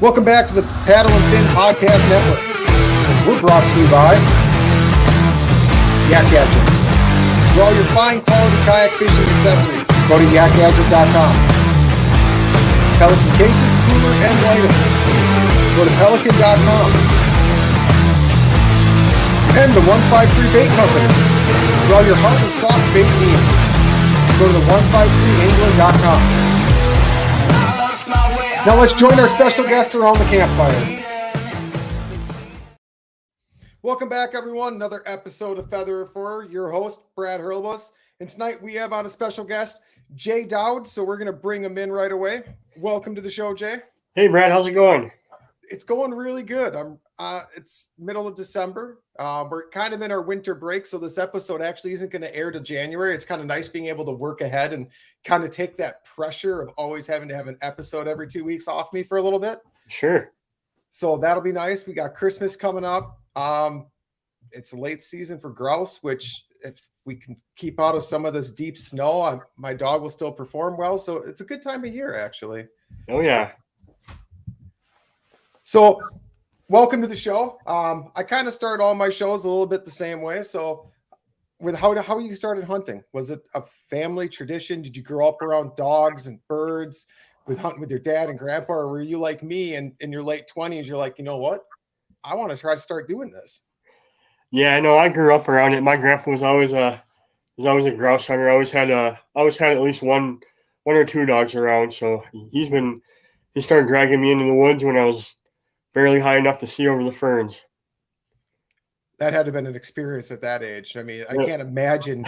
Welcome back to the Paddle and Fin Podcast Network. We're brought to you by Yak Gadgets. For all your fine quality kayak fishing accessories, go to yakgadget.com. Pelican cases, cooler, and lighter. Go to pelican.com. And the 153 Bait Company. For all your hard and soft bait needs, go to the 153angler.com. Now let's join our special guest around the campfire. Welcome back, everyone. Another episode of Feather for your host, Brad Hurlbus. And tonight we have on a special guest, Jay Dowd. So we're going to bring him in right away. Welcome to the show, Jay. Hey, Brad. How's it going? It's going really good. It's middle of December. We're kind of in our winter break, so this episode actually isn't going to air till January. It's kind of nice being able to work ahead and kind of take that pressure of always having to have an episode every 2 weeks off me for a little bit. Sure. So that'll be nice. We got Christmas coming up. It's late season for grouse, which if we can keep out of some of this deep snow, my dog will still perform well. So it's a good time of year, actually. Oh, yeah. So welcome to the show. I kind of start all my shows a little bit the same way. So with how you started hunting, was it a family tradition? Did you grow up around dogs and birds with hunting with your dad and grandpa? Or were you like me and in your late 20s, you're like, you know what? I want to try to start doing this. Yeah, no, I grew up around it. My grandpa was always a grouse hunter. I always had at least one or two dogs around. So he started dragging me into the woods when I was barely high enough to see over the ferns. That had to have been an experience at that age. I mean, I can't imagine.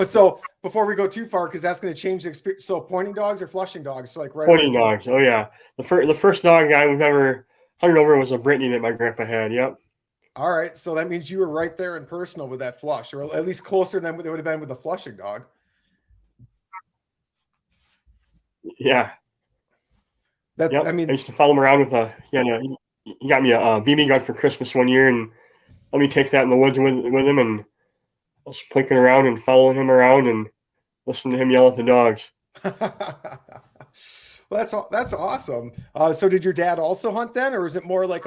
So before we go too far, because that's going to change the experience. So pointing dogs or flushing dogs? So like pointing dogs. Oh yeah. The first dog we've ever hunted over was a Brittany that my grandpa had. Yep. All right. So that means you were right there in personal with that flush, or at least closer than it would have been with a flushing dog. Yeah. Yep. I mean, I used to follow him around with he got me a BB gun for Christmas one year and let me take that in the woods with him, and I was plinking around and following him around and listening to him yell at the dogs. Well, that's awesome. So did your dad also hunt then, or is it more like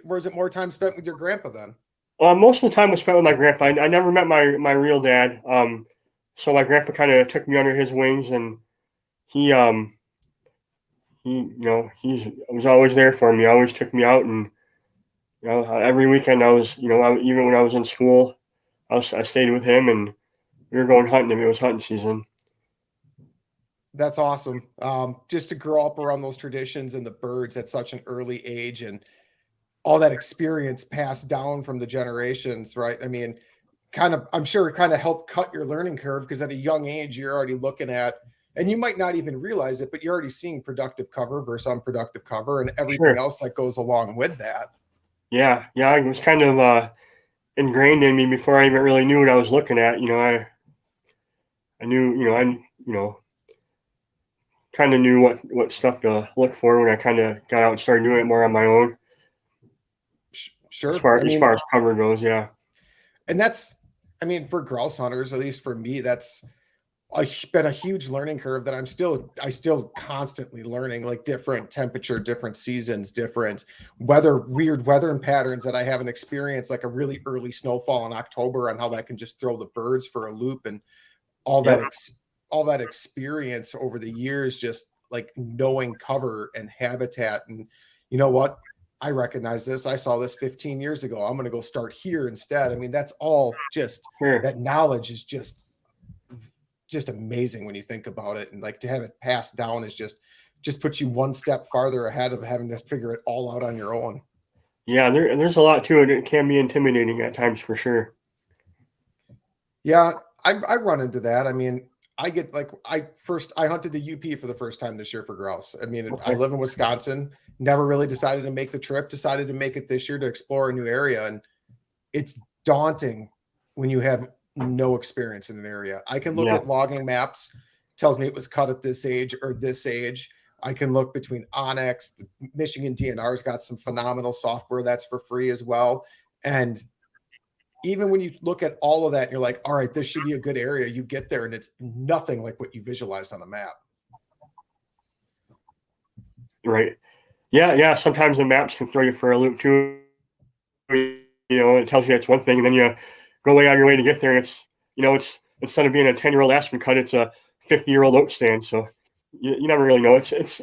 was it more time spent with your grandpa then? Most of the time was spent with my grandpa. I never met my real dad. So my grandpa kind of took me under his wings, and he was always there for me. Always took me out, and every weekend even when I was in school, I stayed with him, and we were going hunting. It was hunting season. That's awesome. Just to grow up around those traditions and the birds at such an early age, and all that experience passed down from the generations, right? I mean, I'm sure it kind of helped cut your learning curve, because at a young age, you're already looking at, and you might not even realize it, but you're already seeing productive cover versus unproductive cover and everything else that goes along with that. Yeah. It was kind of ingrained in me before I even really knew what I was looking at. I knew, kind of knew what stuff to look for when I kind of got out and started doing it more on my own. Sure. As far as cover goes, yeah. And for grouse hunters, at least for me, that's been a huge learning curve that I still constantly learning, like different temperature, different seasons, different weird weather and patterns that I haven't experienced, like a really early snowfall in October, and how that can just throw the birds for a loop, and all that experience over the years, just like knowing cover and habitat. And you know what? I recognize this. I saw this 15 years ago. I'm going to go start here instead. I mean, that's all just that knowledge is just amazing when you think about it. And like to have it passed down is just puts you one step farther ahead of having to figure it all out on your own. Yeah. There's a lot to it. It can be intimidating at times for sure. Yeah. I run into that. I mean, I get like, I hunted the UP for the first time this year for grouse. I mean, I live in Wisconsin, never really decided to make the trip, decided to make it this year to explore a new area. And it's daunting when you have no experience in an area. I can look at logging maps, tells me it was cut at this age or this age. I can look between Onyx, the Michigan DNR's got some phenomenal software that's for free as well. And even when you look at all of that, you're like, all right, this should be a good area. You get there and it's nothing like what you visualized on the map. Right. Yeah. Sometimes the maps can throw you for a loop too. It tells you it's one thing, and then you go way out of your way to get there, and it's instead of being a 10-year-old aspen cut, it's a 50-year-old oak stand. So you never really know. It's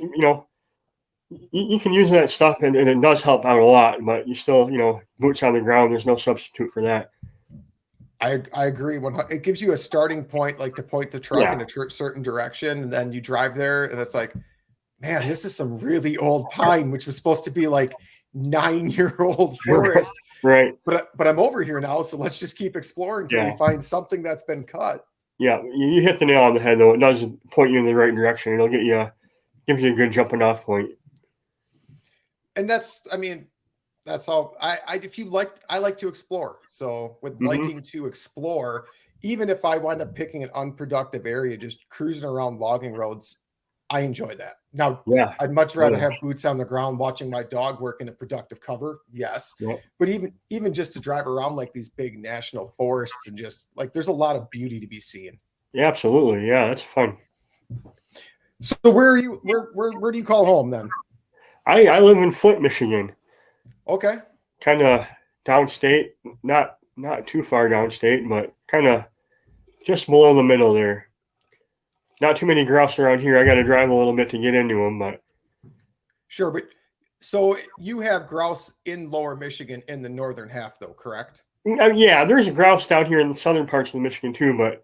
you can use that stuff, and it does help out a lot. But you still, boots on the ground. There's no substitute for that. I agree. It gives you a starting point, like to point the truck in a certain direction, and then you drive there, and it's like, man, this is some really old pine, which was supposed to be like 9-year-old forest. Right. But I'm over here now, so let's just keep exploring until we find something that's been cut. Yeah, you hit the nail on the head, though. It does point you in the right direction. It'll gives you a good jumping off point. And that's all. I like to explore. So with liking to explore, even if I wind up picking an unproductive area, just cruising around logging roads, I enjoy that. Now, I'd much rather have boots on the ground watching my dog work in a productive cover. Yes. Yeah. But even just to drive around like these big national forests and just like there's a lot of beauty to be seen. Yeah, absolutely. Yeah, that's fun. So where are you? Where do you call home then? I live in Flint, Michigan. Okay. Kind of downstate, not too far downstate, but kind of just below the middle there. Not too many grouse around here. I got to drive a little bit to get into them, but sure. But so you have grouse in Lower Michigan in the northern half, though, correct? Yeah, there's a grouse down here in the southern parts of Michigan too, but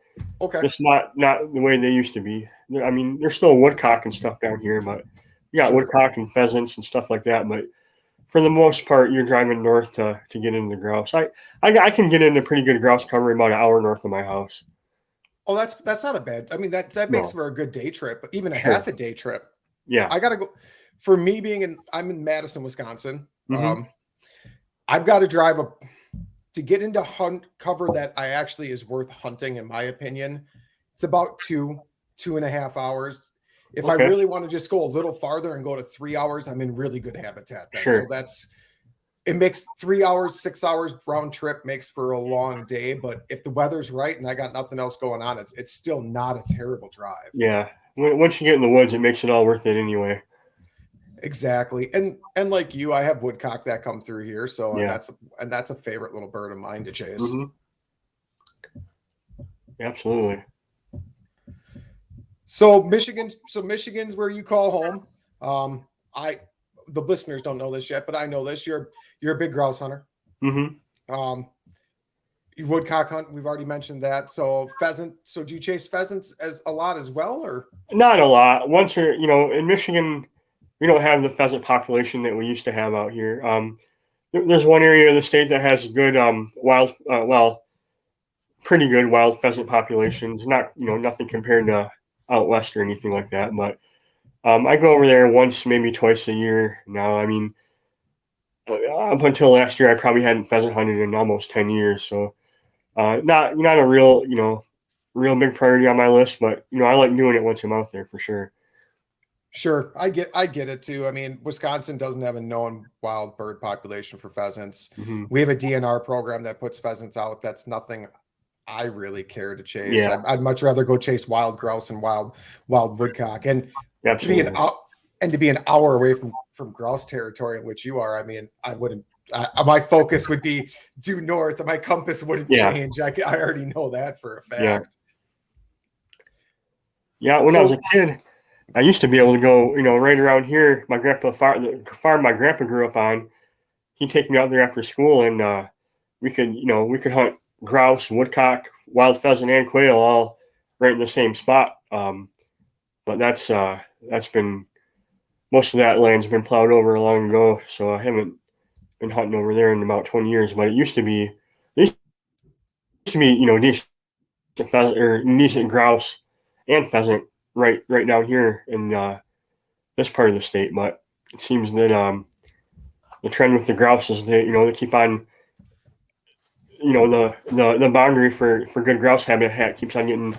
it's not the way they used to be. I mean, there's still woodcock and stuff down here, but you got woodcock and pheasants and stuff like that. But for the most part, you're driving north to get into the grouse. I can get into pretty good grouse cover about an hour north of my house. Oh, that's not a bad. I mean, that makes for a good day trip, even a half a day trip. Yeah, I gotta go. For me, I'm in Madison, Wisconsin. I've got to drive to get into hunt cover that I actually is worth hunting, in my opinion. It's about 2.5 hours. If I really want to just go a little farther and go to 3 hours, I'm in really good habitat then. So it makes 3 hours, 6 hours round trip makes for a long day. But if the weather's right and I got nothing else going on, it's still not a terrible drive. Yeah. Once you get in the woods, it makes it all worth it anyway. Exactly. And like you, I have woodcock that come through here. So and that's a favorite little bird of mine to chase. Absolutely. So Michigan's where you call home. The listeners don't know this yet, but I know this. You're a big grouse hunter. You woodcock hunt. We've already mentioned that. So pheasant. So do you chase pheasants a lot as well, or not a lot? Once in Michigan, we don't have the pheasant population that we used to have out here. There's one area of the state that has good pretty good wild pheasant populations. Not nothing compared to out west or anything like that, but I go over there once, maybe twice a year now. I mean, up until last year, I probably hadn't pheasant hunted in almost 10 years. So not a real big priority on my list, but I like doing it once I'm out there for sure. Sure, I get it too. I mean, Wisconsin doesn't have a known wild bird population for pheasants. We have a DNR program that puts pheasants out. That's nothing I really care to chase. I'd much rather go chase wild grouse and wild woodcock. And to be an hour away from grouse territory in which you are, I mean, I wouldn't. My focus would be due north, and my compass wouldn't change. I already know that for a fact. Yeah, when I was a kid, I used to be able to go, right around here. My grandpa, the farm my grandpa grew up on, he'd take me out there after school, and we could hunt grouse, woodcock, wild pheasant, and quail all right in the same spot. But that's been, most of that land's been plowed over long ago, so I haven't been hunting over there in about 20 years. But it used to be decent pheasant or decent grouse and pheasant right down here in this part of the state. But it seems that the trend with the grouse is that they keep on, the boundary for good grouse habitat keeps on getting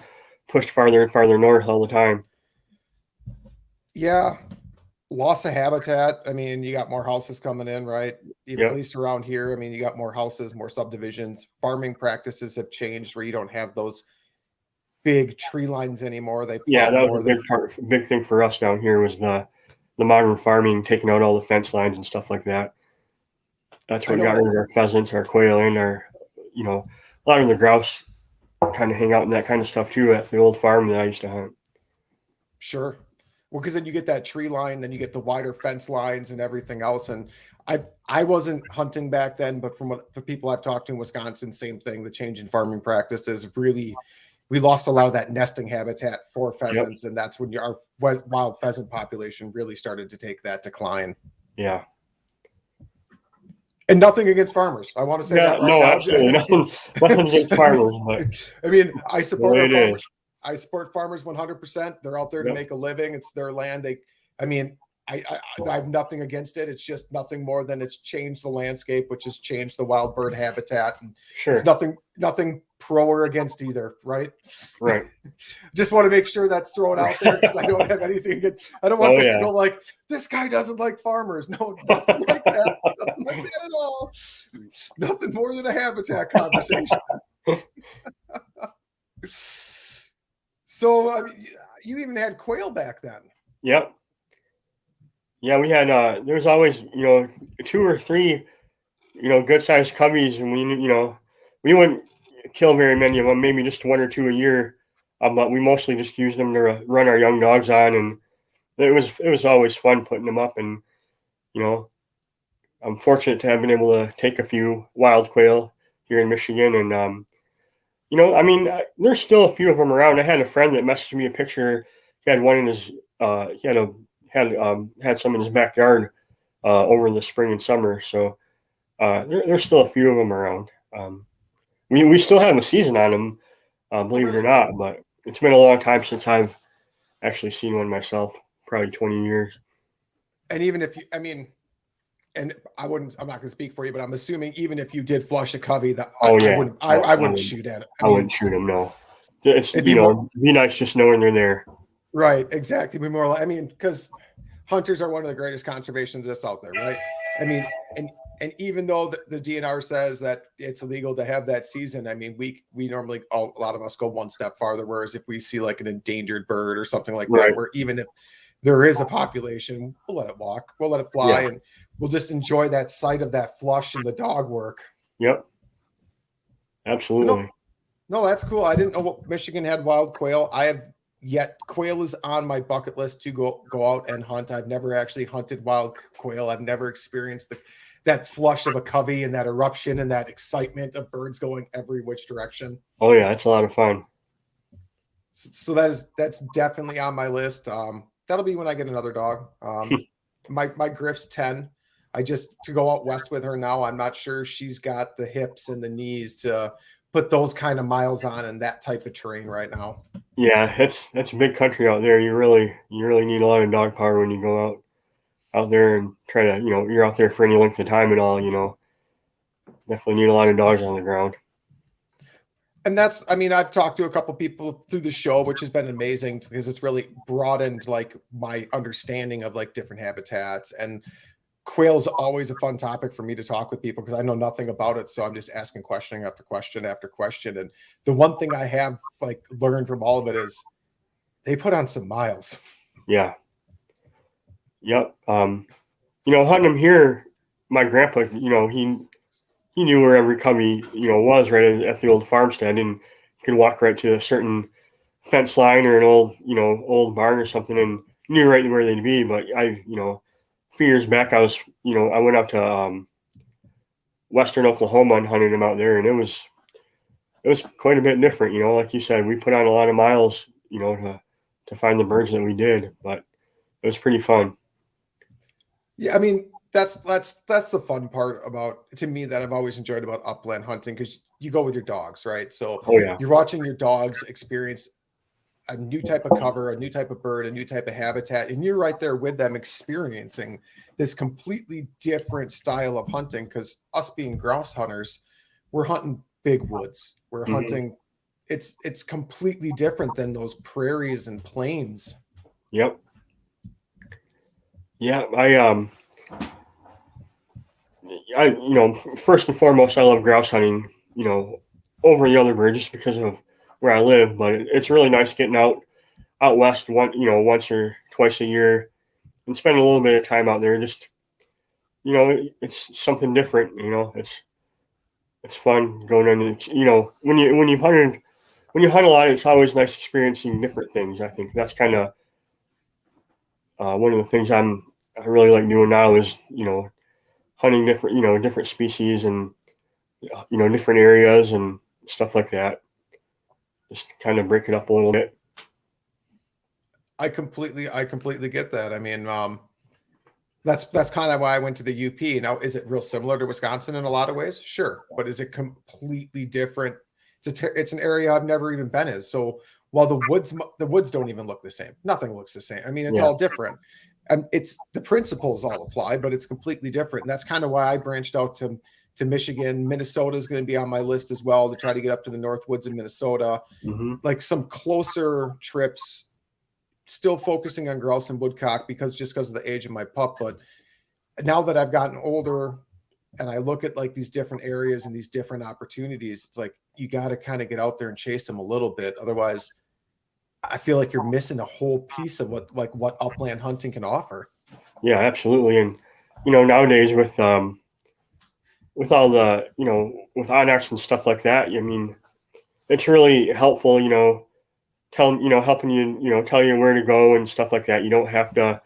pushed farther and farther north all the time. Yeah, loss of habitat. I mean, you got more houses coming in, right? At least around here. I mean, you got more houses, more subdivisions. Farming practices have changed where you don't have those big tree lines anymore. That was a big thing for us down here was the the modern farming, taking out all the fence lines and stuff like that. That's what got rid of our pheasants, our quail, and our, you know, a lot of the grouse kind of hang out in that kind of stuff too at the old farm that I used to hunt. Sure. Well, because then you get that tree line, then you get the wider fence lines and everything else. And I wasn't hunting back then, but from what the people I've talked to in Wisconsin, same thing. The change in farming practices really, we lost a lot of that nesting habitat for pheasants, and that's when our wild pheasant population really started to take that decline. Yeah. And nothing against farmers. I want to say that right no, now. absolutely nothing against farmers, but I mean, I support our farmers. Is. I support farmers 100%. They're out there to make a living. It's their land. I have nothing against it. It's just nothing more than it's changed the landscape, which has changed the wild bird habitat. And it's nothing pro or against either, right? Right. Just want to make sure that's thrown out there because I don't have anything against. I don't want this to go like, this guy doesn't like farmers. No, nothing like that. Nothing like that at all. Nothing more than a habitat conversation. So you even had quail back then. Yep. Yeah, we had there was always, 2 or 3, good sized cubbies, and we wouldn't kill very many of them, maybe just 1 or 2 a year. But we mostly just used them to run our young dogs on, and it was always fun putting them up. And I'm fortunate to have been able to take a few wild quail here in Michigan, and there's still a few of them around. I had a friend that messaged me a picture. He had one in his had some in his backyard over the spring and summer. So there's still a few of them around. We still have a season on them, believe it or not, but it's been a long time since I've actually seen one myself, probably 20 years. And even if and I'm not going to speak for you, but I'm assuming even if you did flush a covey, that I wouldn't shoot at it. I wouldn't shoot them. No, it'd be nice just knowing they're there. Right, exactly. Be more like, because hunters are one of the greatest conservationists out there, right? And even though the DNR says that it's illegal to have that season, we normally, a lot of us go one step farther. Whereas if we see like an endangered bird or something like that, where even if there is a population, we'll let it walk, we'll let it fly, and we'll just enjoy that sight of that flush and the dog work. Yep, absolutely. No, that's cool. I didn't know what Michigan had wild quail. Quail is on my bucket list to go out and hunt. I've never actually hunted wild quail. I've never experienced that flush of a covey and that eruption and that excitement of birds going every which direction. Oh yeah, it's a lot of fun. So that's definitely on my list. That'll be when I get another dog. My Griff's 10. To go out west with her now. I'm not sure she's got the hips and the knees to put those kind of miles on in that type of terrain right now. Yeah, it's a big country out there. You really need a lot of dog power when you go out there and try to, you're out there for any length of time at all, definitely need a lot of dogs on the ground. And I've talked to a couple people through the show, which has been amazing because it's really broadened like my understanding of like different habitats. And quail's always a fun topic for me to talk with people because I know nothing about it. So I'm just asking question after question after question. And the one thing I have like learned from all of it is they put on some miles. Yeah. Yep. Hunting them here, my grandpa, he knew where every cubby, was right at the old farmstead, and you could walk right to a certain fence line or an old barn or something and knew right where they'd be. But a few years back, I went up to western Oklahoma and hunted them out there, and it was quite a bit different. Like you said, we put on a lot of miles, to find the birds that we did, but it was pretty fun. Yeah, that's the fun part to me that I've always enjoyed about upland hunting, because you go with your dogs, right? So you're watching your dogs experience a new type of cover, a new type of bird, a new type of habitat, and you're right there with them experiencing this completely different style of hunting. Because us being grouse hunters, we're hunting big woods. We're hunting. It's completely different than those prairies and plains. Yep. Yeah, I first and foremost, I love grouse hunting, over the other bird just because of where I live. But it's really nice getting out west once or twice a year and spend a little bit of time out there. Just, you know, it's something different. You know, it's fun going on. You know, when you hunt a lot, it's always nice experiencing different things. I think that's kind of one of the things I really like doing now is, you know, hunting different species and, you know, different areas and stuff like that. Just kind of break it up a little bit. I completely get that. I mean, that's kind of why I went to the UP. Now, is it real similar to Wisconsin in a lot of ways? Sure, but is it completely different? It's an area I've never even been in. So while the woods don't even look the same, nothing looks the same. I mean, it's all different, and it's the principles all apply, but it's completely different. And that's kind of why I branched out to Michigan. Minnesota is going to be on my list as well to try to get up to the North Woods in Minnesota, like some closer trips. Still focusing on grouse and woodcock because of the age of my pup. But now that I've gotten older and I look at like these different areas and these different opportunities, it's like you got to kind of get out there and chase them a little bit. Otherwise, I feel like you're missing a whole piece of what upland hunting can offer. Yeah, absolutely. And, you know, nowadays with all the, you know, with onX and stuff like that, I mean, it's really helpful, you know, helping you, you know, tell you where to go and stuff like that. You don't have to,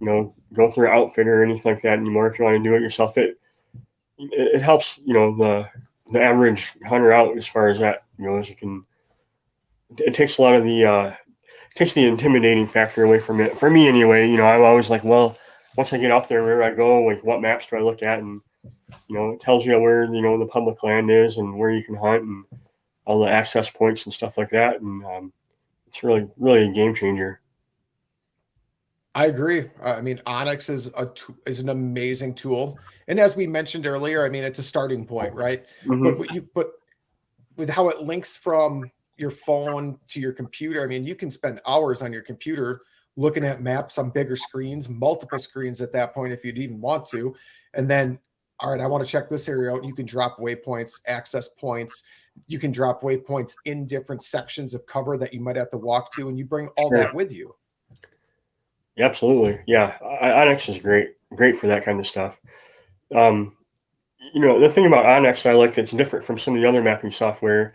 you know, go through an outfitter or anything like that anymore. If you want to do it yourself, it helps, you know, the average hunter out as far as that, you know, as you can. It takes a lot of the takes the intimidating factor away from it. For me, anyway, you know, I'm always like, well, once I get out there, where do I go? Like, what maps do I look at? And, you know, it tells you where, you know, the public land is and where you can hunt and all the access points and stuff like that. And it's really a game changer. I agree. I mean, onX is an amazing tool, and as we mentioned earlier, I mean, it's a starting point, right? But with how it links from your phone to your computer, I mean, you can spend hours on your computer looking at maps on bigger screens, multiple screens at that point if you'd even want to, and then, all right, I want to check this area out. You can drop waypoints, access points. You can drop waypoints in different sections of cover that you might have to walk to, and you bring all that with you. Absolutely. Yeah. onX is great for that kind of stuff. You know, the thing about onX I like that's different from some of the other mapping software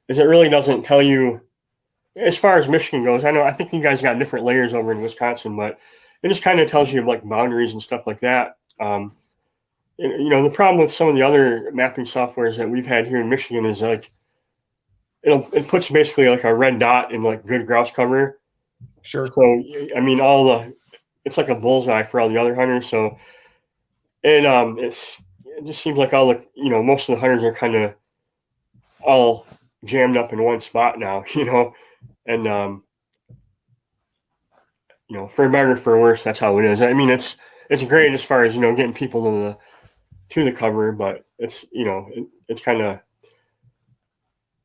is it really doesn't tell you, as far as Michigan goes, I think you guys got different layers over in Wisconsin, but it just kind of tells you like boundaries and stuff like that. You know, the problem with some of the other mapping softwares that we've had here in Michigan is like, it puts basically like a red dot in like good grouse cover. Sure. So, I mean, it's like a bullseye for all the other hunters. So it just seems like all the, you know, most of the hunters are kind of all jammed up in one spot now, you know, and, you know, for better or for worse, that's how it is. I mean, it's great as far as, you know, getting people to the cover, but it's, you know, it's kind of,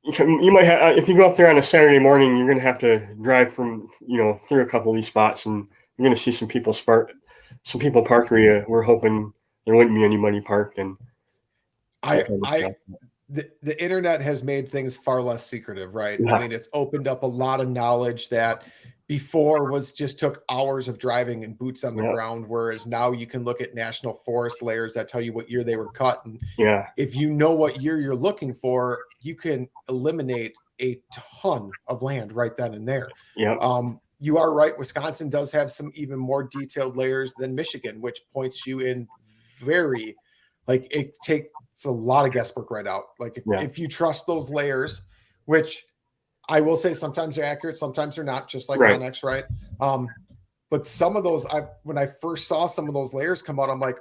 you might have, if you go up there on a Saturday morning, you're going to have to drive from, you know, through a couple of these spots, and you're going to see some people parked where we're hoping there wouldn't be anybody parked. And the internet has made things far less secretive, right? Yeah. I mean, it's opened up a lot of knowledge that before took hours of driving and boots on the ground, whereas now you can look at national forest layers that tell you what year they were cut. And if you know what year you're looking for, you can eliminate a ton of land right then and there. You are right. Wisconsin does have some even more detailed layers than Michigan, which points you in very, like, it takes a lot of guesswork right out. Like if you trust those layers, which I will say sometimes they're accurate, sometimes they're not, just like onX, right? But some of those, when I first saw some of those layers come out, I'm like,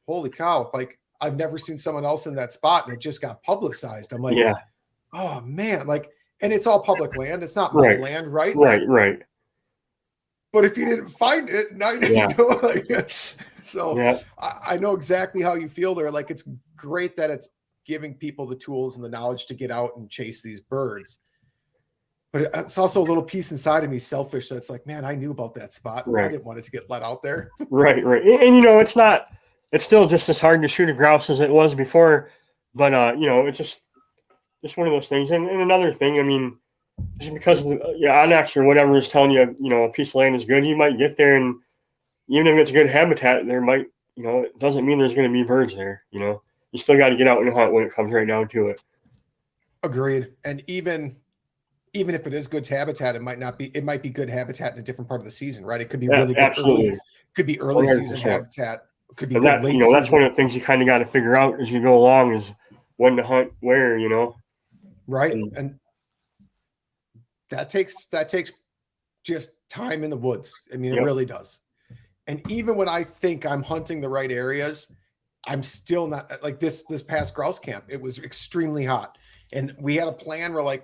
holy cow, like I've never seen someone else in that spot, and it just got publicized. I'm like, oh man, like, and it's all public land. It's not my land, right? Right. But if you didn't find it, now you know, like, so I know exactly how you feel there. Like, it's great that it's giving people the tools and the knowledge to get out and chase these birds. But it's also a little piece inside of me selfish that's like, man, I knew about that spot. I didn't want it to get let out there. Right. And, you know, it's still just as hard to shoot a grouse as it was before. But, you know, it's just one of those things. And another thing, I mean, just because onX or whatever is telling you, you know, a piece of land is good, you might get there and even if it's good habitat, there might, it doesn't mean there's going to be birds there. You still got to get out and hunt when it comes right down to it. Agreed. And even if it is good habitat, it might be good habitat in a different part of the season, right? It could be really good Absolutely. early 100%. season habitat. It could be And good late season. that's one of the things you kind of got to figure out as you go along is when to hunt where, Right. And that takes just time in the woods. I mean, it really does. And even when I think I'm hunting the right areas, I'm still not like this past grouse camp. It was extremely hot. And we had a plan where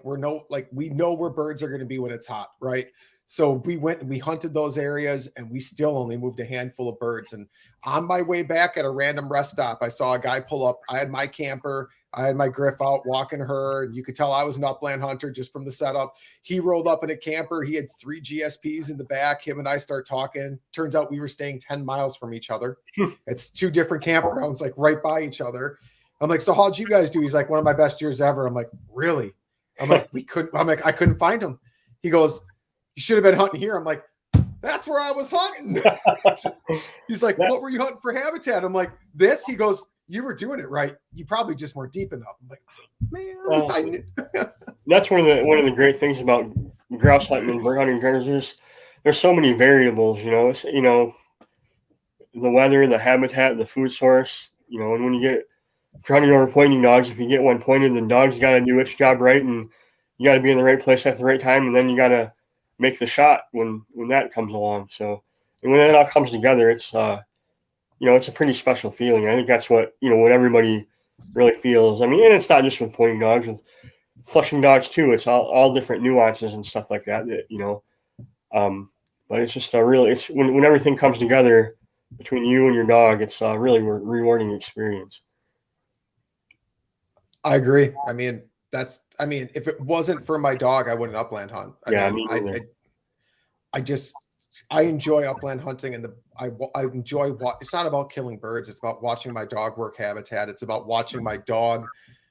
we know where birds are going to be when it's hot, right? So we went and we hunted those areas and we still only moved a handful of birds. And on my way back at a random rest stop, I saw a guy pull up. I had my camper, I had my griff out walking her. And you could tell I was an upland hunter just from the setup. He rolled up in a camper. He had 3 GSPs in the back. Him and I start talking. Turns out we were staying 10 miles from each other. It's 2 different campgrounds, like right by each other. I'm like, so how'd you guys do? He's like, one of my best years ever. I'm like, really? I'm like, I couldn't find him. He goes, you should have been hunting here. I'm like, that's where I was hunting. He's like, what were you hunting for habitat? I'm like, this. He goes, you were doing it right. You probably just weren't deep enough. I'm like, oh, man. That's one of the great things about grouse hunting and bird hunting. There's so many variables. The weather, the habitat, the food source. And when you get hunting over pointing dogs, if you get one pointed, then dog's got to do its job right, and you got to be in the right place at the right time, and then you got to make the shot when that comes along. So, and when that all comes together, it's it's a pretty special feeling. I think that's what what everybody really feels. I mean, and it's not just with pointing dogs, with flushing dogs too. It's all different nuances and stuff like that. But it's just it's when everything comes together between you and your dog, it's a really rewarding experience. I agree. I mean, if it wasn't for my dog, I wouldn't upland hunt. I enjoy upland hunting, and I enjoy it's not about killing birds. It's about watching my dog work habitat. It's about watching my dog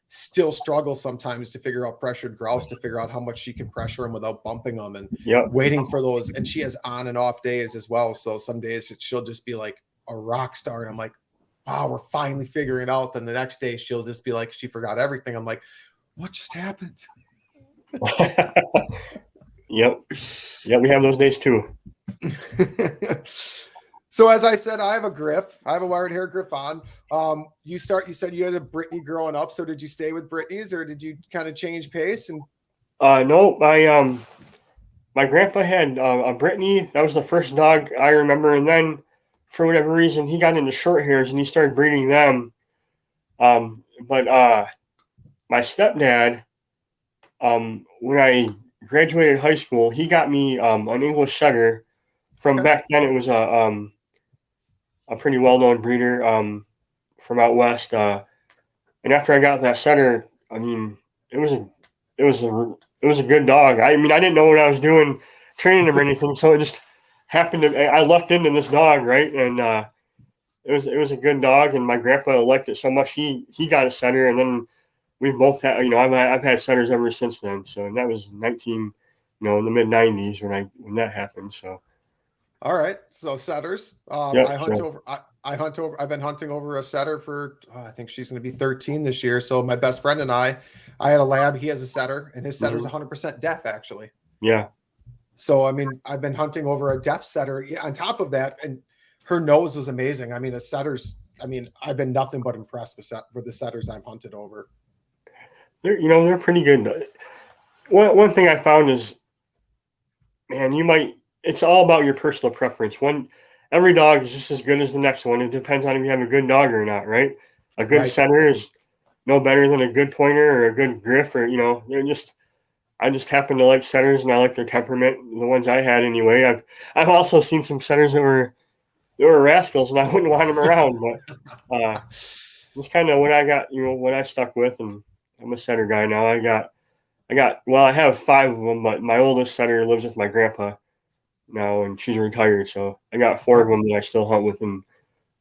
still struggle sometimes to figure out pressured grouse, to figure out how much she can pressure them without bumping them, and waiting for those. And she has on and off days as well. So some days she'll just be like a rock star, and I'm like, wow, we're finally figuring it out. Then the next day she'll just be like, she forgot everything. I'm like, what just happened? Yep, we have those days too. So as I said, I have a griff. I have a wired hair griffon. You said you had a Brittany growing up. So did you stay with Brittany's, or did you kind of change pace? And no, my grandpa had a Brittany. That was the first dog I remember, and then for whatever reason he got into short hairs and he started breeding them. But my stepdad, when I graduated high school, he got me an English setter. From back then, it was a pretty well-known breeder from out west. And after I got that setter, I mean, it was a good dog. I mean, I didn't know what I was doing training him or anything, so it just happened to. I lucked into this dog, right? And it was a good dog, and my grandpa liked it so much he got a setter, and then we both had. I've had setters ever since then. So and that was in the mid '90s when that happened. So. All right, so setters. I've been hunting over a setter for I think she's going to be 13 this year. So my best friend and I had a lab. He has a setter, and his setter's 100% deaf, actually. Yeah. So I mean, I've been hunting over a deaf setter. On top of that, and her nose was amazing. I mean, the setters. I mean, I've been nothing but impressed with the setters I've hunted over. They're pretty good. One thing I found is, man, it's all about your personal preference. Every dog is just as good as the next one. It depends on if you have a good dog or not, right? A good setter is no better than a good pointer or a good griff, or I just happen to like setters, and I like their temperament. The ones I had anyway. I've also seen some setters that were rascals, and I wouldn't want them around. But it's kind of what I got, what I stuck with, and I'm a setter guy now. I have 5 of them, but my oldest setter lives with my grandpa now, and she's retired, so I got 4 of them that I still hunt with and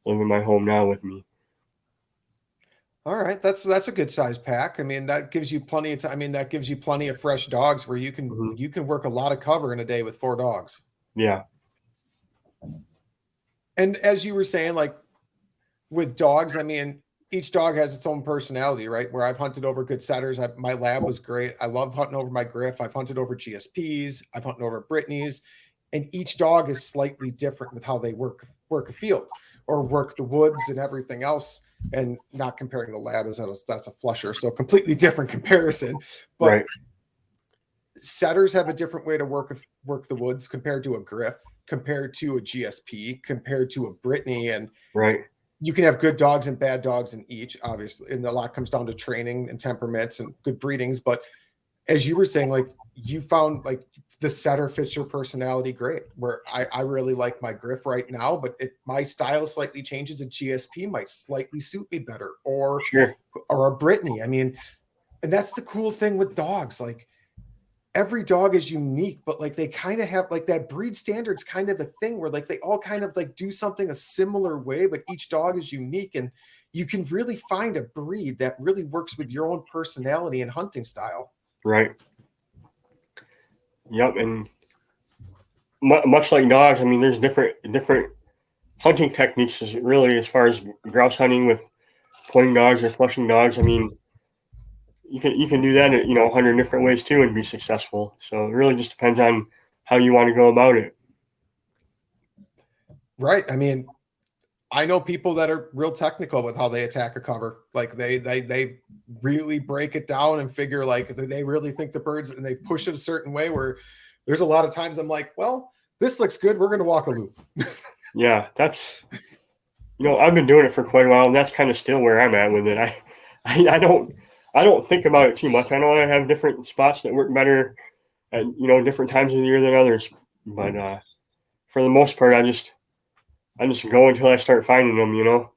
live in my home now with me. All right, that's a good size pack. I mean, that gives you plenty of time. I mean, that gives you plenty of fresh dogs where you can work a lot of cover in a day with 4 dogs. Yeah. And as you were saying, like with dogs, I mean, each dog has its own personality, right? Where I've hunted over good setters. My lab was great. I love hunting over my Griff. I've hunted over GSPs. I've hunted over Brittany's, and each dog is slightly different with how they work a field or work the woods and everything else. And not comparing the lab as that's a flusher, so completely different comparison. But Right. setters have a different way to work the woods compared to a Griff, compared to a GSP, compared to a Brittany, and Right. you can have good dogs and bad dogs in each, obviously, and a lot comes down to training and temperaments and good breedings. But as you were saying, like you found like the setter fits your personality great. Where I really like my Griff right now, but if my style slightly changes, a GSP might slightly suit me better, or Sure. a Brittany. I mean, and that's the cool thing with dogs. Like every dog is unique, but like they kind of have like that breed standards kind of a thing where like they all kind of like do something a similar way, but each dog is unique, and you can really find a breed that really works with your own personality and hunting style. Right. Yep. And much like dogs, I mean, there's different hunting techniques as really as far as grouse hunting with pointing dogs or flushing dogs. I mean, you can do that 100 different ways too and be successful. So it really just depends on how you want to go about it. Right. I mean, I know people that are real technical with how they attack a cover. Like they really break it down and figure like they really think the birds, and they push it a certain way where there's a lot of times I'm like, well, this looks good. We're going to walk a loop. Yeah, that's I've been doing it for quite a while, and that's kind of still where I'm at with it. I don't think about it too much. I know I have different spots that work better at different times of the year than others, but for the most part, I just go until I start finding them.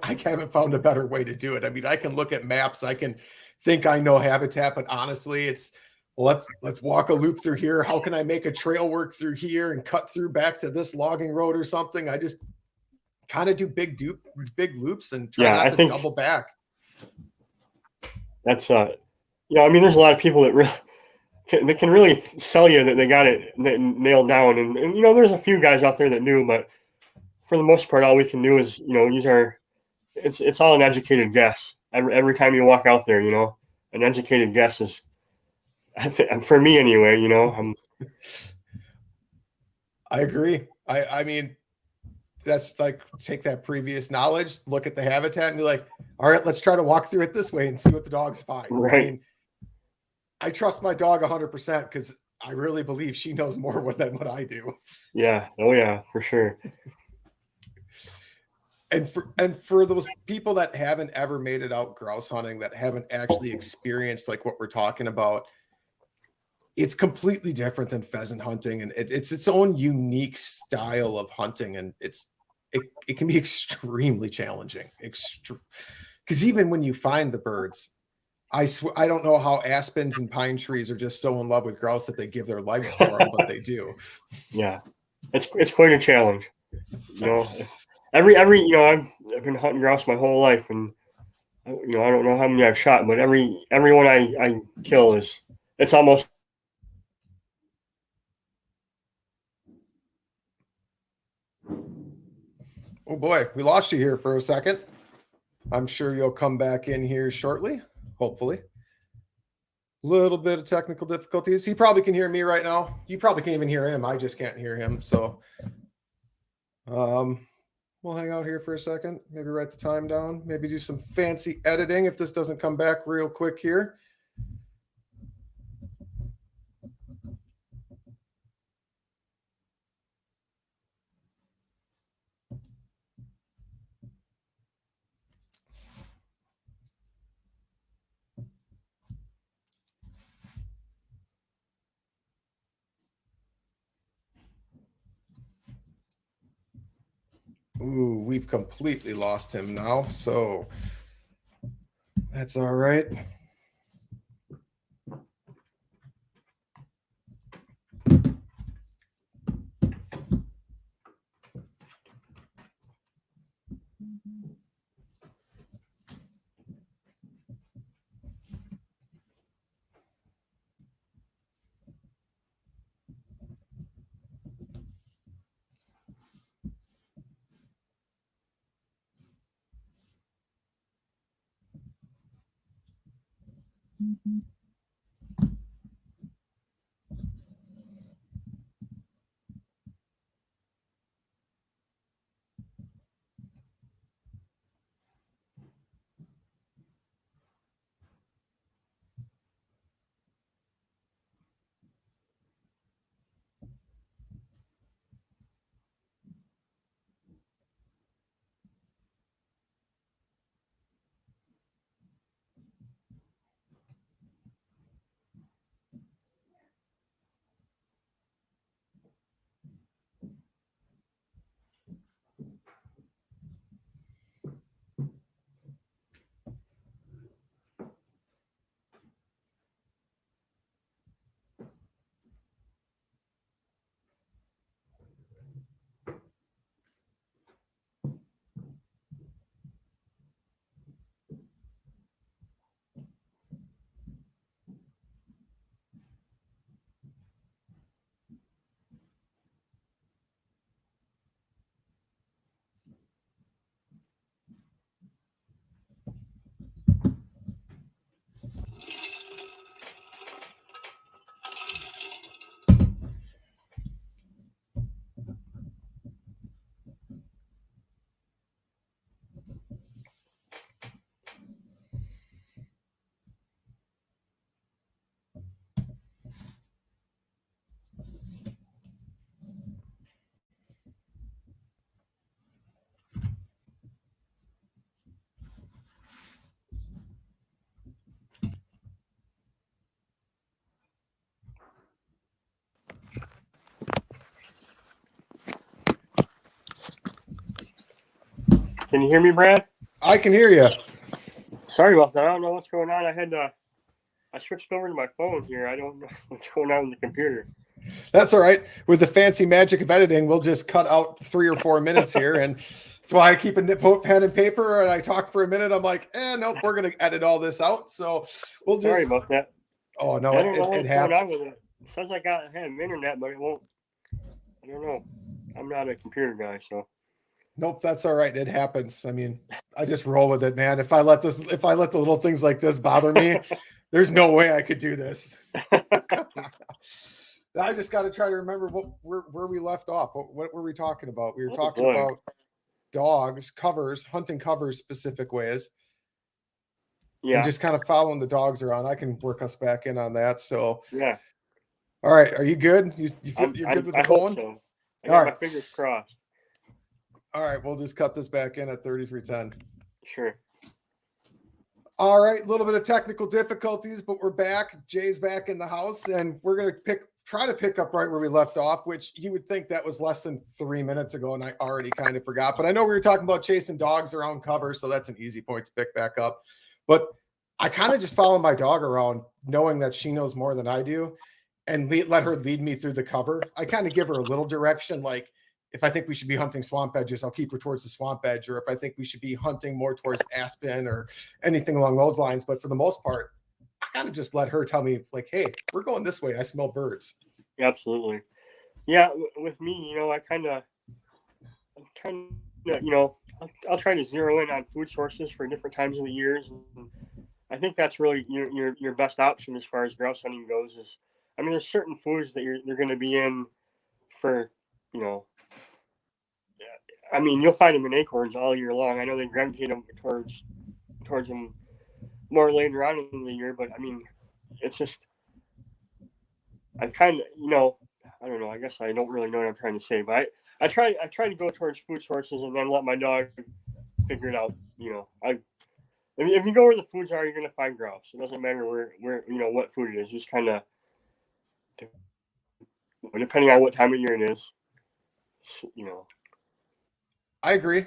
I haven't found a better way to do it. I mean, I can look at maps. I can think I know habitat, but honestly, it's well, let's walk a loop through here. How can I make a trail work through here and cut through back to this logging road or something? I just kind of do big loops and try not I to think double back. that's I mean, there's a lot of people that really that can really sell you that they got it nailed down, and there's a few guys out there that do, but for the most part, all we can do is use our. It's all an educated guess. Every time you walk out there, an educated guess is, for me anyway. I agree. I mean, that's like take that previous knowledge, look at the habitat, and be like, all right, let's try to walk through it this way and see what the dogs find. Right. I mean, I trust my dog 100% because I really believe she knows more than what I do. Yeah. Oh yeah, for sure. And for those people that haven't ever made it out grouse hunting, that haven't actually experienced like what we're talking about, it's completely different than pheasant hunting, and it's its own unique style of hunting, and it can be extremely challenging. Because even when you find the birds, I don't know how aspens and pine trees are just so in love with grouse that they give their lives for them, but they do. Yeah, it's quite a challenge. Every I've been hunting grouse my whole life, and I don't know how many I've shot, but every one I kill it's almost. Oh boy, we lost you here for a second. I'm sure you'll come back in here shortly, hopefully. Little bit of technical difficulties. He probably can hear me right now. You probably can't even hear him. I just can't hear him. So we'll hang out here for a second. Maybe write the time down. Maybe do some fancy editing if this doesn't come back real quick here. Ooh, we've completely lost him now. So that's all right. Can you hear me, Brad? I can hear you. Sorry about that. I don't know what's going on. I switched over to my phone here. I don't know what's going on with the computer. That's all right. With the fancy magic of editing, we'll just cut out 3 or 4 minutes here. And that's why I keep a pen and paper and I talk for a minute. I'm like, nope, we're going to edit all this out. So we'll just. Sorry about that. Oh, no, I don't know what's it going happened. on with it. It says I have internet, but it won't. I don't know. I'm not a computer guy, so. Nope, that's all right. It happens. I mean, I just roll with it, man. If I let the little things like this bother me, there's no way I could do this. I just got to try to remember where we left off. What were we talking about? We were talking about dogs, covers, hunting covers specific ways. Yeah. And just kind of following the dogs around. I can work us back in on that. So yeah. All right. Are you good? You're good with the phone? So. I got my fingers crossed. All right. We'll just cut this back in at 33:10. Sure. All right. A little bit of technical difficulties, but we're back. Jay's back in the house, and we're going to try to pick up right where we left off, which you would think that was less than 3 minutes ago, and I already kind of forgot. But I know we were talking about chasing dogs around cover, so that's an easy point to pick back up. But I kind of just follow my dog around, knowing that she knows more than I do, and let her lead me through the cover. I kind of give her a little direction, like if I think we should be hunting swamp edges, I'll keep her towards the swamp edge, or if I think we should be hunting more towards aspen or anything along those lines. But for the most part, I kind of just let her tell me, like, hey, we're going this way. I smell birds. Absolutely. Yeah, with me, I kind of, I'll try to zero in on food sources for different times of the years. And I think that's really your best option as far as grouse hunting goes. There's certain foods that you're going to be in for, you'll find them in acorns all year long. I know they gravitate them towards them more later on in the year, but it's just, I kind of, I don't know. I guess I don't really know what I'm trying to say, but I try to go towards food sources and then let my dog figure it out. If you go where the foods are, you're going to find grouse. It doesn't matter where what food it is. Just kind of, depending on what time of year it is, I agree.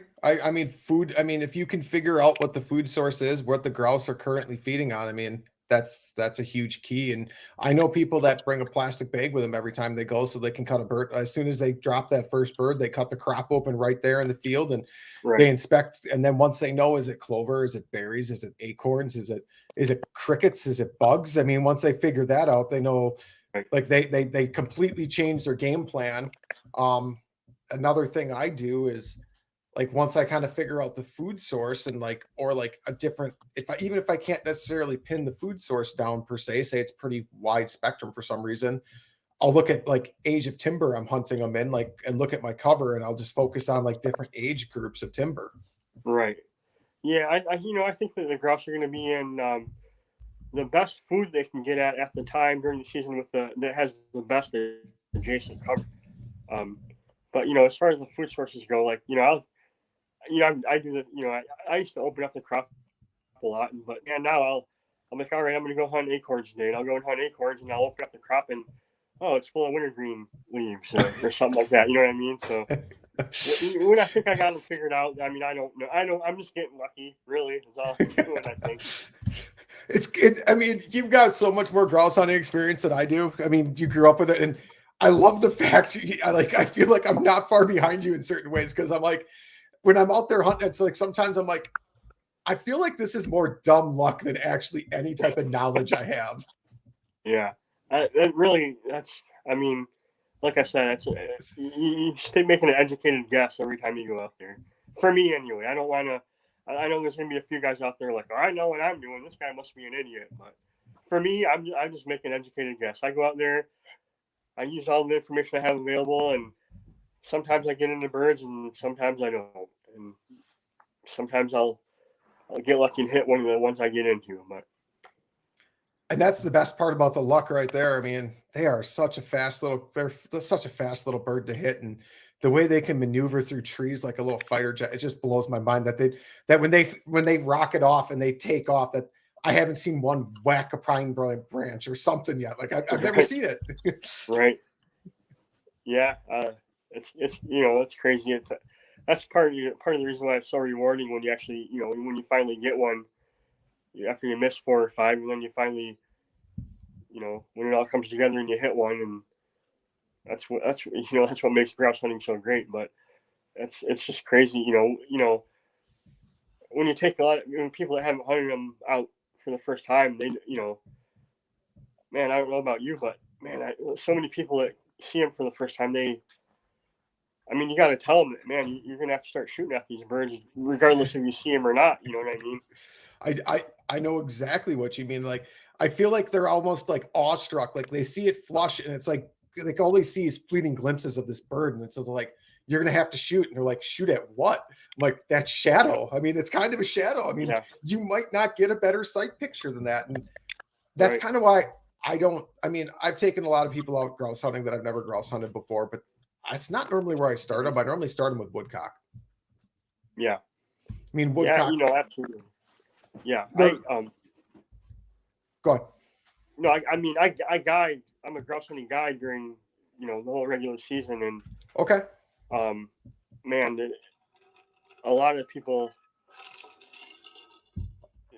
Food. If you can figure out what the food source is, what the grouse are currently feeding on, that's a huge key. And I know people that bring a plastic bag with them every time they go, so they can cut a bird. As soon as they drop that first bird, they cut the crop open right there in the field, and they inspect. And then once they know, is it clover? Is it berries? Is it acorns? Is it crickets? Is it bugs? Once they figure that out, they know. Like they completely change their game plan. Another thing I do is like once I kind of figure out the food source and like, or like a different, even if I can't necessarily pin the food source down per se, say it's pretty wide spectrum for some reason, I'll look at like age of timber I'm hunting them in, like, and look at my cover, and I'll just focus on like different age groups of timber. Right. Yeah, I think that the grouse are going to be in the best food they can get at the time during the season with that has the best adjacent cover. Um, but as far as the food sources go, like I do the I used to open up the crop a lot, but man, now I'm like, all right, I'm going to go hunt acorns today, and I'll go and hunt acorns, and I'll open up the crop, and oh, it's full of wintergreen leaves or something like that. You know what I mean? So when I think I got them figured out, I mean, I don't know. I'm just getting lucky, really. That's all I'm doing, I think. I mean, you've got so much more grouse hunting experience than I do. I mean, you grew up with it, and I love the fact I feel like I'm not far behind you in certain ways, because I'm like, when I'm out there hunting, it's like sometimes I'm like, I feel like this is more dumb luck than actually any type of knowledge I have. Yeah, I mean, like I said, you stay making an educated guess every time you go out there. For me, anyway. I don't want to. I know there's going to be a few guys out there like, oh, I know what I'm doing. This guy must be an idiot. But for me, I'm just making an educated guess. I go out there, I use all the information I have available, and sometimes I get into birds, and sometimes I don't. And sometimes I'll get lucky and hit one of the ones I get into. But and that's the best part about the luck right there. I mean, they're such a fast little bird to hit, and the way they can maneuver through trees like a little fighter jet, it just blows my mind that when they rocket off and they take off, that I haven't seen one whack a pine branch or something yet. Like I've never seen it. Right. Yeah. It's crazy. That's part of the reason why it's so rewarding when you actually, when you finally get one after you miss 4 or 5, and then you finally, when it all comes together and you hit one, and that's what makes grouse hunting so great. But it's just crazy, when you take when people that haven't hunted them out for the first time, they, man, I don't know about you, but man, so many people that see them for the first time, I mean, you got to tell them that, man, you're going to have to start shooting at these birds, regardless if you see them or not. You know what I mean? I know exactly what you mean. Like, I feel like they're almost like awestruck. Like they see it flush, and it's like all they see is fleeting glimpses of this bird, and it says like, you're gonna have to shoot, and they're like, shoot at what? I'm like, that shadow. I mean, it's kind of a shadow. I mean, you might not get a better sight picture than that, and that's kind of why I don't. I mean, I've taken a lot of people out grouse hunting that I've never grouse hunted before, but it's not normally where I start them. I normally start them with woodcock. Yeah. I mean, woodcock. Yeah, absolutely. Yeah. Go ahead. No, I mean, I guide. I'm a grouse hunting guide during, the whole regular season, and okay. Man, a lot of people,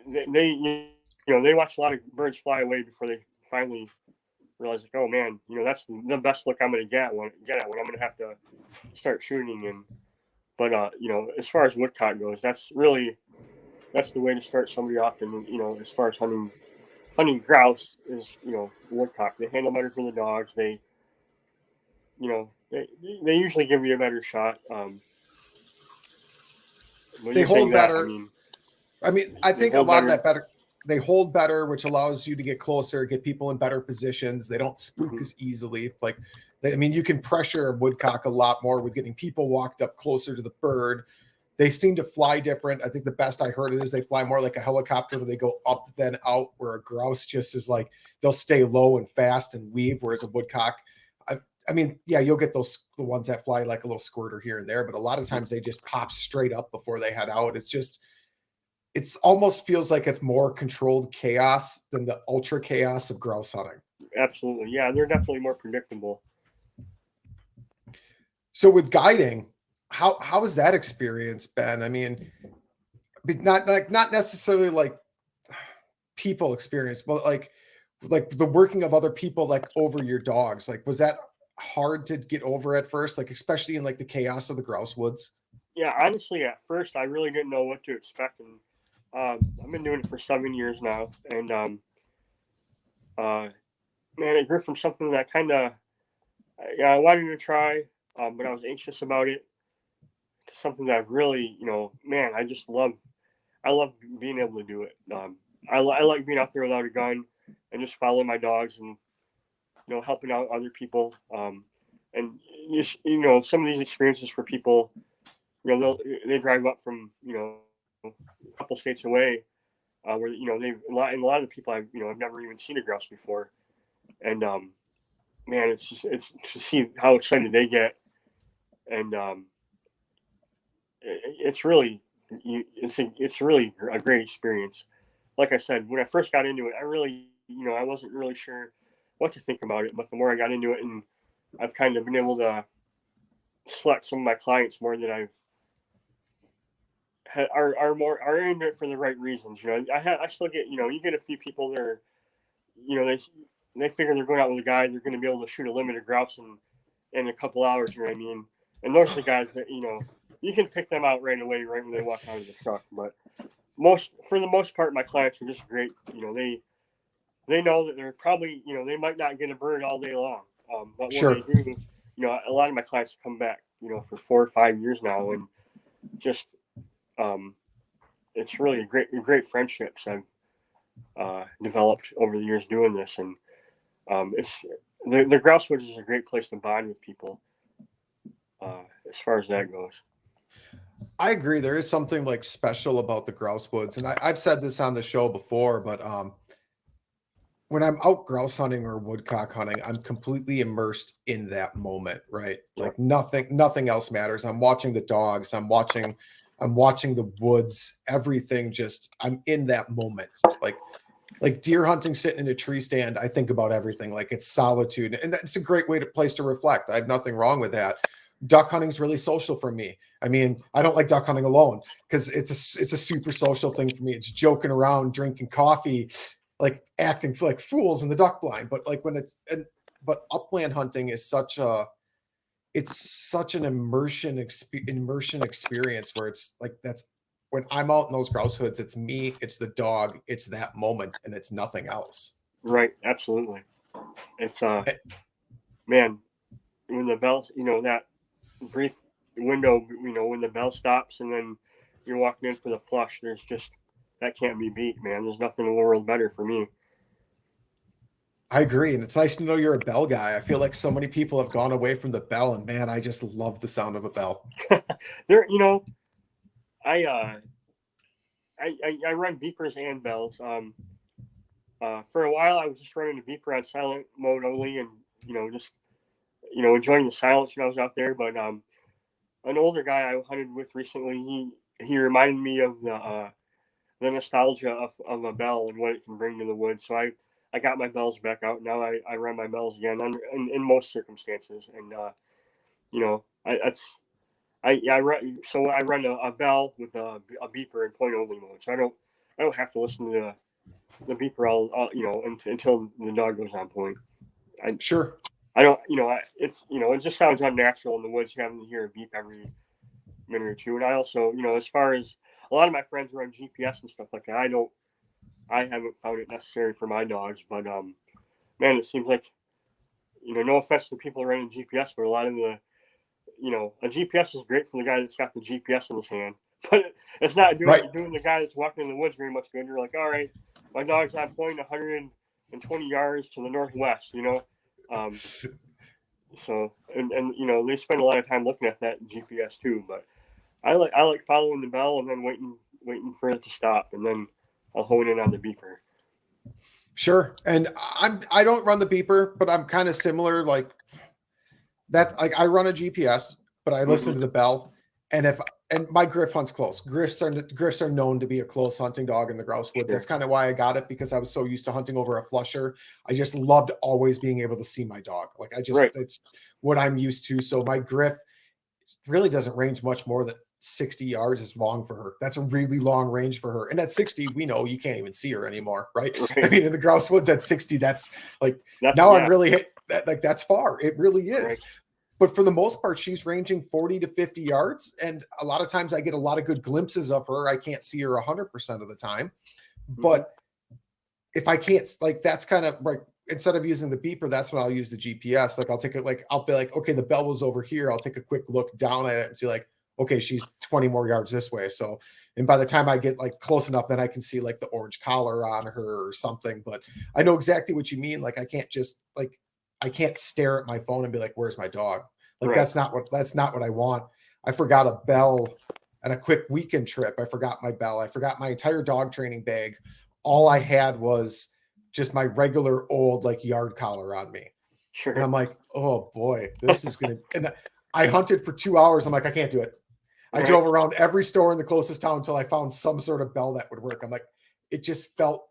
they watch a lot of birds fly away before they finally realize, like, oh man, that's the best look I'm going to get at when I'm going to have to start shooting. And but as far as woodcock goes, that's the way to start somebody off. And as far as hunting grouse is, woodcock. They handle better for the dogs. They usually give you a better shot. They hold better. I think a lot of that better. They hold better, which allows you to get closer, get people in better positions. They don't spook as easily. Like, you can pressure a woodcock a lot more with getting people walked up closer to the bird. They seem to fly different. I think the best I heard is they fly more like a helicopter, where they go up then out, where a grouse just is like, they'll stay low and fast and weave, whereas a woodcock, you'll get the ones that fly like a little squirter here and there, but a lot of times they just pop straight up before they head out. It's almost feels like it's more controlled chaos than the ultra chaos of grouse hunting. Absolutely. Yeah, they're definitely more predictable. So with guiding, how has that experience been? I mean, not necessarily like people experience, but like the working of other people, like over your dogs. Like, was that hard to get over at first? Like, especially in like the chaos of the grouse woods? Yeah, honestly, at first I really didn't know what to expect, and I've been doing it for 7 years now, and man, it grew from something that kind of I wanted to try, but I was anxious about it, to something that I've really, man, I love being able to do it. I like being out there without a gun and just following my dogs and helping out other people. And just some of these experiences for people, they drive up from a couple states away, where they and a lot of the people I've never even seen a grouse before, and man, it's to see how excited they get, and it's really it's really a great experience. Like I said, when I first got into it, I really I wasn't really sure what to think about it, but the more I got into it, and I've kind of been able to select some of my clients more that I've had are into it for the right reasons. I still get you get a few people that are they figure they're going out with a guy, they're going to be able to shoot a limited grouse in a couple hours. You know what I mean? And those are the guys that you can pick them out right away, right when they walk out of the truck. But for the most part, my clients are just great. They know that they're probably they might not get a bird all day long, but when Sure. they do, a lot of my clients come back for 4 or 5 years now, and just it's really great friendships I've developed over the years doing this, and it's the grouse woods is a great place to bond with people as far as that goes. I agree. There is something like special about the grouse woods, and I've said this on the show before, but when I'm out grouse hunting or woodcock hunting, I'm completely immersed in that moment, right? Like nothing else matters. I'm watching the dogs. I'm watching the woods. Everything just I'm in that moment. Like deer hunting, sitting in a tree stand, I think about everything. Like it's solitude, and that's a great place to reflect. I have nothing wrong with that. Duck hunting is really social for me. I mean, I don't like duck hunting alone because it's a super social thing for me. It's joking around, drinking coffee, like acting like fools in the duck blind. But like but upland hunting is such an immersion experience where it's like that's when I'm out in those grouse hoods, it's me, it's the dog, it's that moment, and it's nothing else. Right, absolutely. It's Eh, man, when the bell, that brief window, when the bell stops and then you're walking in for the flush, there's just that can't be beat, man. There's nothing in the world better for me. I agree, and it's nice to know you're a bell guy. I feel like so many people have gone away from the bell, and man, I just love the sound of a bell. There, I I run beepers and bells. For a while, I was just running the beeper on silent mode only, and just enjoying the silence when I was out there. But an older guy I hunted with recently, he reminded me of the nostalgia of a bell and what it can bring to the woods. So I got my bells back out. Now I run my bells again in most circumstances, and I run a bell with a beeper in point only mode. So I don't have to listen to the beeper all until the dog goes on point. Sure. I don't, it just sounds unnatural in the woods having to hear a beep every minute or two. And I also, as far as a lot of my friends run GPS and stuff like that, I haven't found it necessary for my dogs. But man, it seems like, no offense to people running GPS, but a lot of a GPS is great for the guy that's got the GPS in his hand, but it's not doing the guy that's walking in the woods very much good. You're like, all right, my dog's on point 120 yards to the northwest, So and they spend a lot of time looking at that GPS too. But I like following the bell and then waiting for it to stop, and then I'll hone in on the beeper. Sure. And I don't run the beeper, but I'm kind of similar. Like that's like I run a GPS, but I listen to the bell. And my griff hunts close. Griffs are known to be a close hunting dog in the grouse woods. Sure. That's kind of why I got it, because I was so used to hunting over a flusher. I just loved always being able to see my dog. Like it's what I'm used to. So my griff really doesn't range much more than 60 yards is long for her. That's a really long range for her. And at 60, we know you can't even see her anymore, right? I mean, in the grouse woods at 60, that's I'm really hit that. Like that's far. It really is. Right. But for the most part, she's ranging 40 to 50 yards. And a lot of times I get a lot of good glimpses of her. I can't see her 100% of the time. But if I can't, like, that's kind of like, instead of using the beeper, that's when I'll use the GPS. Like I'll be like, okay, the bell was over here. I'll take a quick look down at it and see like, okay, she's 20 more yards this way. So, and by the time I get like close enough, then I can see like the orange collar on her or something. But I know exactly what you mean. Like I can't just like, I can't stare at my phone and be like, where's my dog? Like Right. that's not what I want. I forgot a bell at a quick weekend trip. I forgot my bell. I forgot my entire dog training bag. All I had was just my regular old like yard collar on me. Sure. And I'm like, oh boy, this is gonna. And I hunted for 2 hours. I'm like, I can't do it. I Right. drove around every store in the closest town until I found some sort of bell that would work. I'm like, it just felt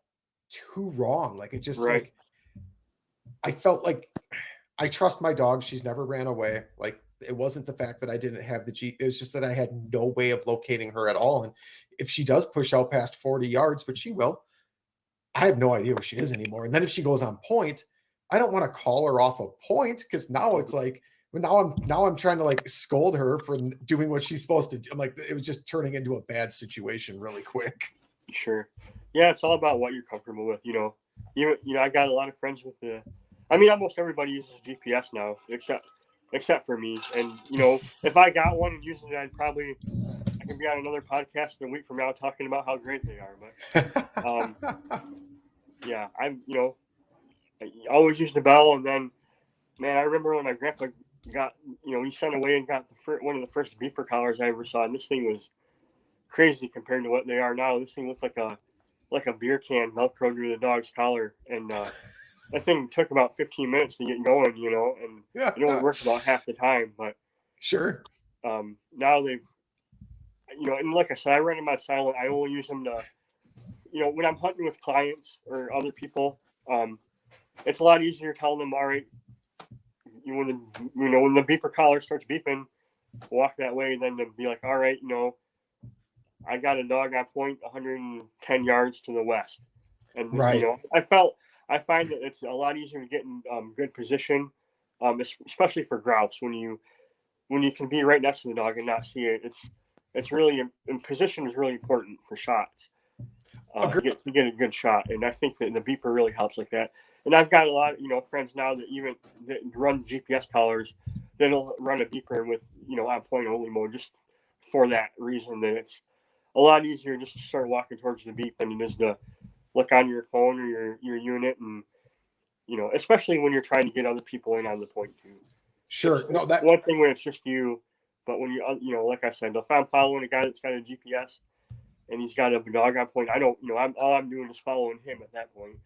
too wrong. Like it just Right. like I felt like I trust my dog. She's never ran away. Like it wasn't the fact that I didn't have the Jeep. It was just that I had no way of locating her at all. And if she does push out past 40 yards, but she will, I have no idea where she is anymore. And then if she goes on point, I don't want to call her off a point because now it's like now I'm trying to like scold her for doing what she's supposed to do. I'm like, it was just turning into a bad situation really quick. Sure. Yeah, it's all about what you're comfortable with. I got a lot of friends with almost everybody uses GPS now, except for me. And if I got one and using it, I can be on another podcast in a week from now talking about how great they are. But yeah, I always use the bell. And then, man, I remember when my grandpa got, he sent away and got one of the first beeper collars I ever saw, and this thing was crazy compared to what they are now. This thing looked like a beer can velcroed to the dog's collar, and that thing took about 15 minutes to get going, and it only worked about half the time. But sure, now they've, and like I said, I run them on silent. I only use them to, when I'm hunting with clients or other people. It's a lot easier telling them, all right, when the beeper collar starts beeping, walk that way, than to be like, all right, I got a dog on point 110 yards to the west. And, right. I find that it's a lot easier to get in good position, especially for grouse when you can be right next to the dog and not see it. It's really, and position is really important for shots. To get a good shot. And I think that the beeper really helps like that. And I've got a lot of, friends now that run GPS collars that'll run a beeper with, on point only mode, just for that reason, that it's a lot easier just to start walking towards the beep than it is to look on your phone or your unit. And, especially when you're trying to get other people in on the point too. Sure. No, that one thing when it's just you, but when you, like I said, if I'm following a guy that's got a GPS and he's got a dog on point, I don't, all I'm doing is following him at that point.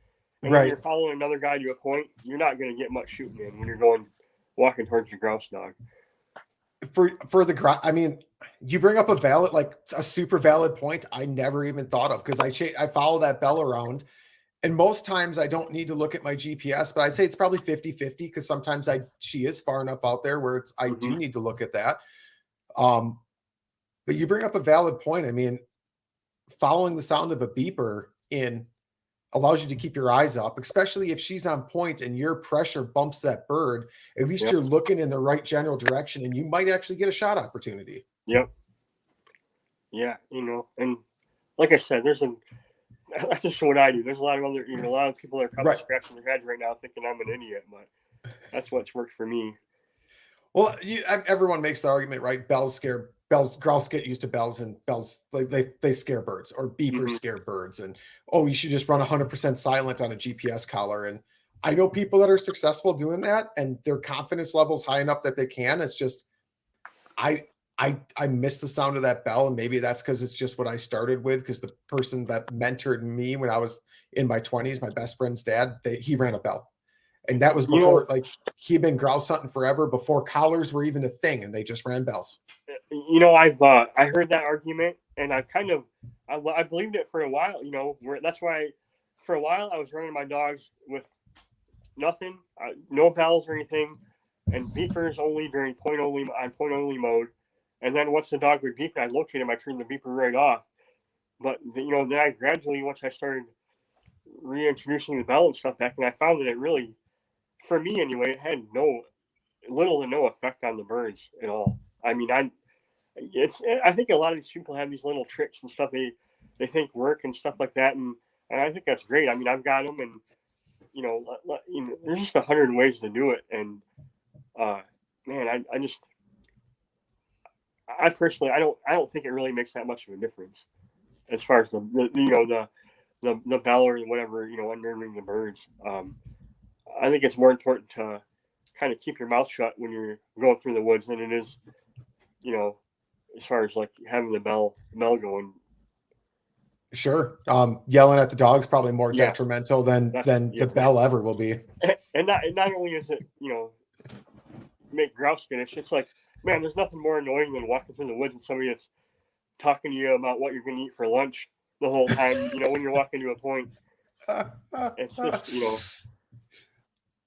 And when you're following another guy to a point, you're not going to get much shooting in when you're walking towards your grouse dog. For the grouse, I mean, you bring up a super valid point I never even thought of, because I follow that bell around, and most times I don't need to look at my GPS, but I'd say it's probably 50-50, because sometimes she is far enough out there where I do need to look at that. But you bring up a valid point. I mean, following the sound of a beeper allows you to keep your eyes up, especially if she's on point and your pressure bumps that bird. At least you're looking in the right general direction, and you might actually get a shot opportunity. Yep. Yeah, and like I said, that's just what I do. There's a lot of people that are probably scratching their heads right now thinking I'm an idiot, but that's what's worked for me. Well, everyone makes the argument, right? Grouse get used to bells, and bells, they scare birds, or beepers scare birds. And, you should just run 100% silent on a GPS collar. And I know people that are successful doing that, and their confidence level's high enough that they can. It's just, I miss the sound of that bell. And maybe that's because it's just what I started with, because the person that mentored me when I was in my 20s, my best friend's dad, he ran a bell. And that was before, he'd been grouse hunting forever, before collars were even a thing, and they just ran bells. I heard that argument, and I believed it for a while. That's why for a while I was running my dogs with nothing, no bells or anything, and beepers only during point only mode. And then once the dog would beep, I'd locate him, I turned the beeper right off. But then I gradually, once I started reintroducing the bell and stuff back, and I found that it really, for me anyway, it had little to no effect on the birds at all. I mean, I think a lot of these people have these little tricks and stuff they think work and stuff like that, and I think that's great. I mean, I've got them, and there's just 100 ways to do it, and man, I personally, I don't think it really makes that much of a difference as far as the bell or whatever, underneath the birds. I think it's more important to kind of keep your mouth shut when you're going through the woods than it is, as far as like having the bell going. Sure. Yelling at the dog's probably more Yeah. detrimental than the bell ever will be. And not only is it, make grouse skittish, it's like, man, there's nothing more annoying than walking through the woods and somebody that's talking to you about what you're going to eat for lunch the whole time, when you're walking to a point. It's just,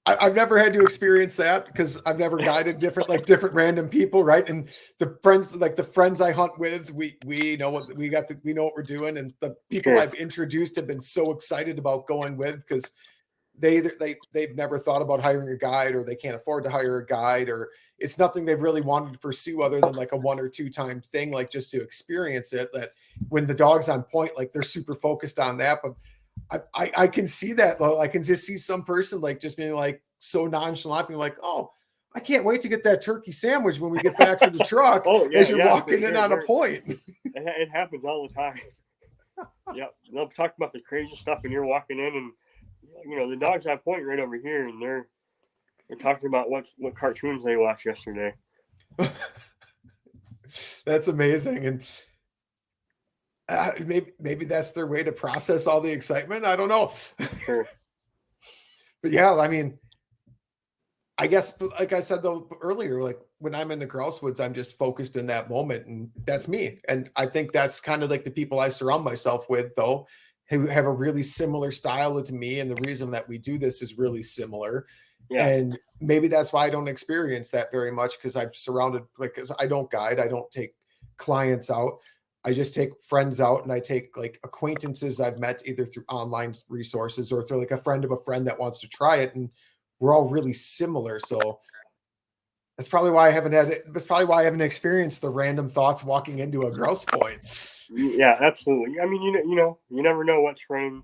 I've never had to experience that because I've never guided different random people, right? And the friends I hunt with, we know what we know what we're doing, and the people Sure. I've introduced have been so excited about going with because they've never thought about hiring a guide, or they can't afford to hire a guide, or it's nothing they've really wanted to pursue other than like a 1 or 2 time thing, like just to experience it. That when the dog's on point, like they're super focused on that, but I can see that though. I can just see some person like just being like so nonchalant, being like, "Oh, I can't wait to get that turkey sandwich when we get back to the truck." As you're walking in on a point. It happens all the time. Yep, they'll talk about the crazy stuff, and you're walking in, and the dog's on point right over here, and they're talking about what cartoons they watched yesterday. That's amazing, and maybe that's their way to process all the excitement. I don't know. Sure. But yeah, I mean, I guess like I said though earlier, like when I'm in the grouse woods, I'm just focused in that moment, and that's me. And I think that's kind of like the people I surround myself with, though, who have a really similar style to me. And the reason that we do this is really similar. Yeah. And maybe that's why I don't experience that very much, because I'm surrounded, because I don't guide, I don't take clients out. I just take friends out, and I take like acquaintances I've met either through online resources or through like a friend of a friend that wants to try it. And we're all really similar. So that's probably why I haven't experienced the random thoughts walking into a grouse point. Yeah, absolutely. I mean, you never know what's running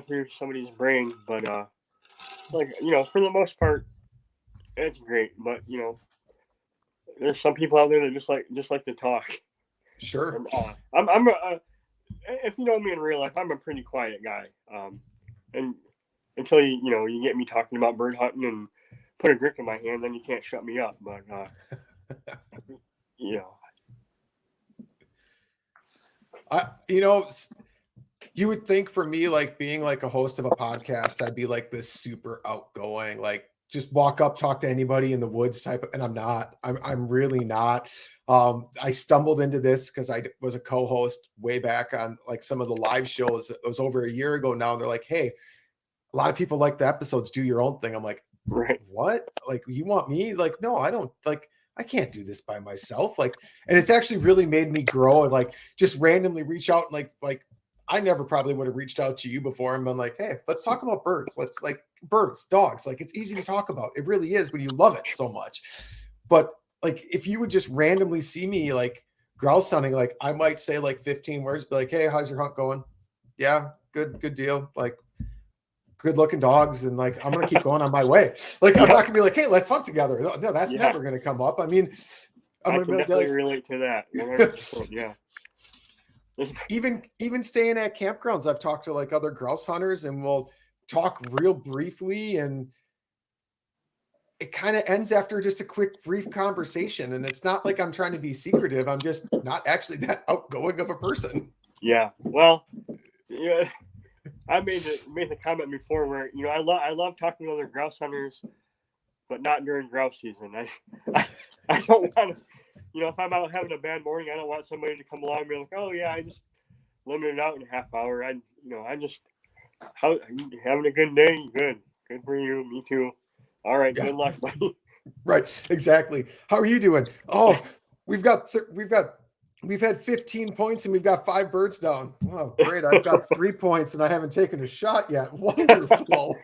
through somebody's brain, but for the most part, it's great. But there's some people out there that just like to talk. Sure. And, if you know me in real life, I'm a pretty quiet guy. And until you get me talking about bird hunting and put a grip in my hand, then you can't shut me up. But you would think for me, like being like a host of a podcast, I'd be like this super outgoing, like just walk up, talk to anybody in the woods type of, and I'm not. I'm really not. I stumbled into this because I was a co-host way back on like some of the live shows. It was over a year ago now. They're like, hey, a lot of people like the episodes, do your own thing. I'm like, right. What? Like, you want me? Like, no, I don't. Like, I can't do this by myself. Like, and it's actually really made me grow and like just randomly reach out and like I never probably would have reached out to you before and been like, hey, let's talk about birds. Let's like birds, dogs. Like, it's easy to talk about. It really is when you love it so much. But like, if you would just randomly see me like grouse hunting, like I might say like 15 words, be like, hey, how's your hunt going? Yeah, good deal. Like, good looking dogs, and like I'm gonna keep going on my way. Like, I'm not gonna be like, hey, let's hunt together. No, that's never gonna come up. I mean, I can definitely relate to that. 100%, yeah. Even staying at campgrounds, I've talked to like other grouse hunters, and we'll talk real briefly, and it kind of ends after just a quick brief conversation. And it's not like I'm trying to be secretive. I'm just not actually that outgoing of a person. Yeah. Well, yeah. I made the comment before where I love talking to other grouse hunters, but not during grouse season. I don't want to, if I'm out having a bad morning, I don't want somebody to come along and be like, oh yeah, I just limited out in a half hour. How having a good day? Good for you. Me too. All right, yeah. Good luck, buddy. Right, exactly. How are you doing? Oh, we've had 15 points and we've got 5 birds down. Oh, great. I've got 3 points and I haven't taken a shot yet. Wonderful.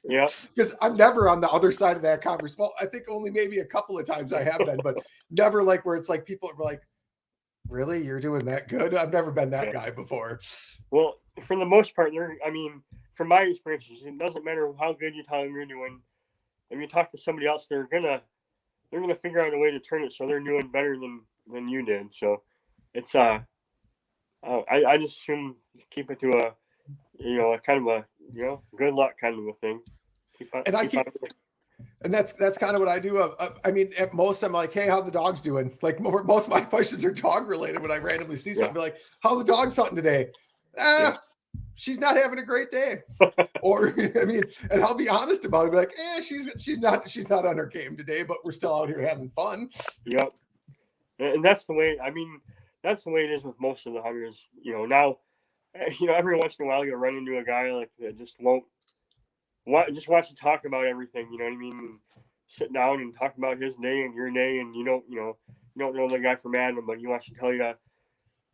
Yeah. Because I'm never on the other side of that conversation. Well, I think only maybe a couple of times I have been, but never like where it's like people are like, really? You're doing that good? I've never been that guy before. Well, for the most part, from my experiences, it doesn't matter how good you tell them you're doing. If you talk to somebody else, they're gonna figure out a way to turn it so they're doing better than than you did. So it's I just assume keep it to a a kind of a good luck kind of a thing. And I Keep on. keep, and that's kind of what I do. I mean, at most I'm like, hey, how the dog's doing? Like most of my questions are dog related. When I randomly see something, like, how the dog's hunting today? She's not having a great day. Or I mean, and I'll be honest about it. Be like, she's not on her game today, but we're still out here having fun. Yep. And that's the way. I mean, that's the way it is with most of the hunters. Now, every once in a while you'll run into a guy like that just just wants to talk about everything. You know what I mean? Sit down and talk about his day and your day, and you don't know the guy from Adam, but he wants to tell you that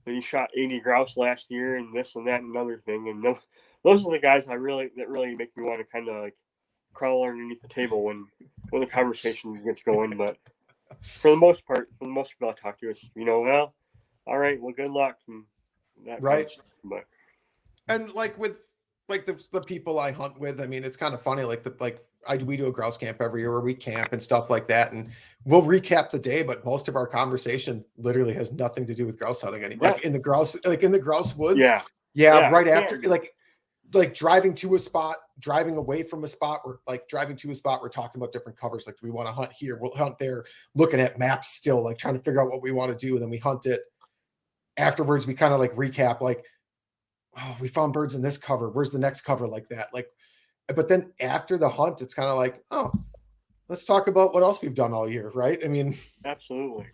he shot 80 grouse last year and this and that and another thing. And those are the guys that really make me want to kind of like crawl underneath the table when the conversation gets going. But for the most part, people I talk to, it's well, all right, well, good luck and that right. Kind of stuff. But and like with like the people I hunt with, I mean, it's kind of funny. We do a grouse camp every year where we camp and stuff like that, and we'll recap the day. But most of our conversation literally has nothing to do with grouse hunting anymore. Like in the grouse woods, yeah. Right after, like driving to a spot, driving away from a spot, or like driving to a spot, we're talking about different covers. Like, do we want to hunt here? We'll hunt there, looking at maps still, like trying to figure out what we want to do. And then we hunt it. Afterwards, we kind of like recap, like, oh, we found birds in this cover. Where's the next cover like that? Like, but then after the hunt, it's kind of like, oh, let's talk about what else we've done all year, right? I mean, absolutely.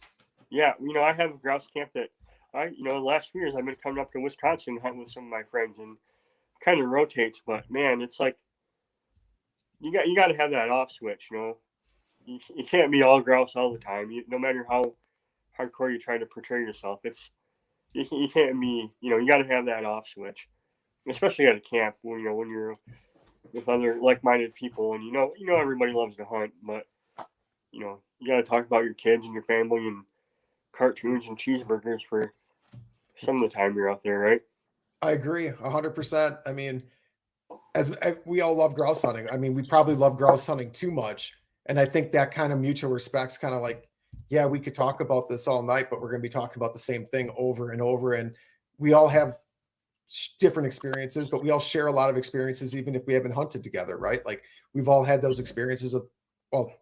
Yeah, I have a grouse camp that the last few years I've been coming up to Wisconsin hunting with some of my friends and kind of rotates, but man, it's like you got to have that off switch, You can't be all grouse all the time. No matter how hardcore you try to portray yourself, you can't be, you got to have that off switch, especially at a camp when you're with other like-minded people, and everybody loves to hunt, but you got to talk about your kids and your family and cartoons and cheeseburgers for some of the time you're out there, right? I agree 100%. I mean, as we all love grouse hunting. I mean, we probably love grouse hunting too much, and I think that kind of mutual respect's kind of like, yeah, we could talk about this all night, but we're going to be talking about the same thing over and over, and we all have different experiences, but we all share a lot of experiences, even if we haven't hunted together, right? Like, we've all had those experiences of, well,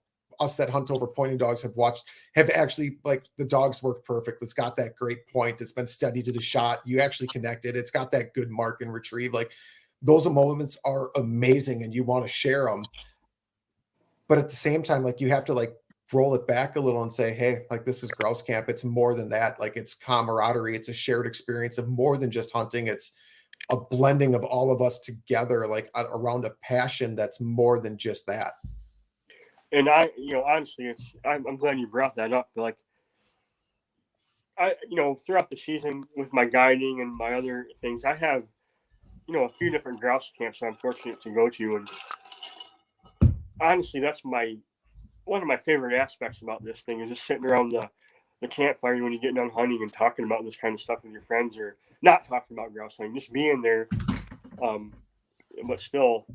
us that hunt over pointing dogs have actually, like, the dogs work perfect. It's got that great point. It's been steady to the shot. You actually connected. It's got that good mark and retrieve. Like, those moments are amazing and you want to share them. But at the same time, like, you have to like roll it back a little and say, hey, like, this is grouse camp. It's more than that. Like, it's camaraderie. It's a shared experience of more than just hunting. It's a blending of all of us together, like around a passion that's more than just that. And honestly, I'm glad you brought that up. Like, throughout the season with my guiding and my other things, I have, a few different grouse camps I'm fortunate to go to, and honestly, that's one of my favorite aspects about this thing is just sitting around the campfire when you get done hunting and talking about this kind of stuff with your friends, or not talking about grouse hunting, just being there, but still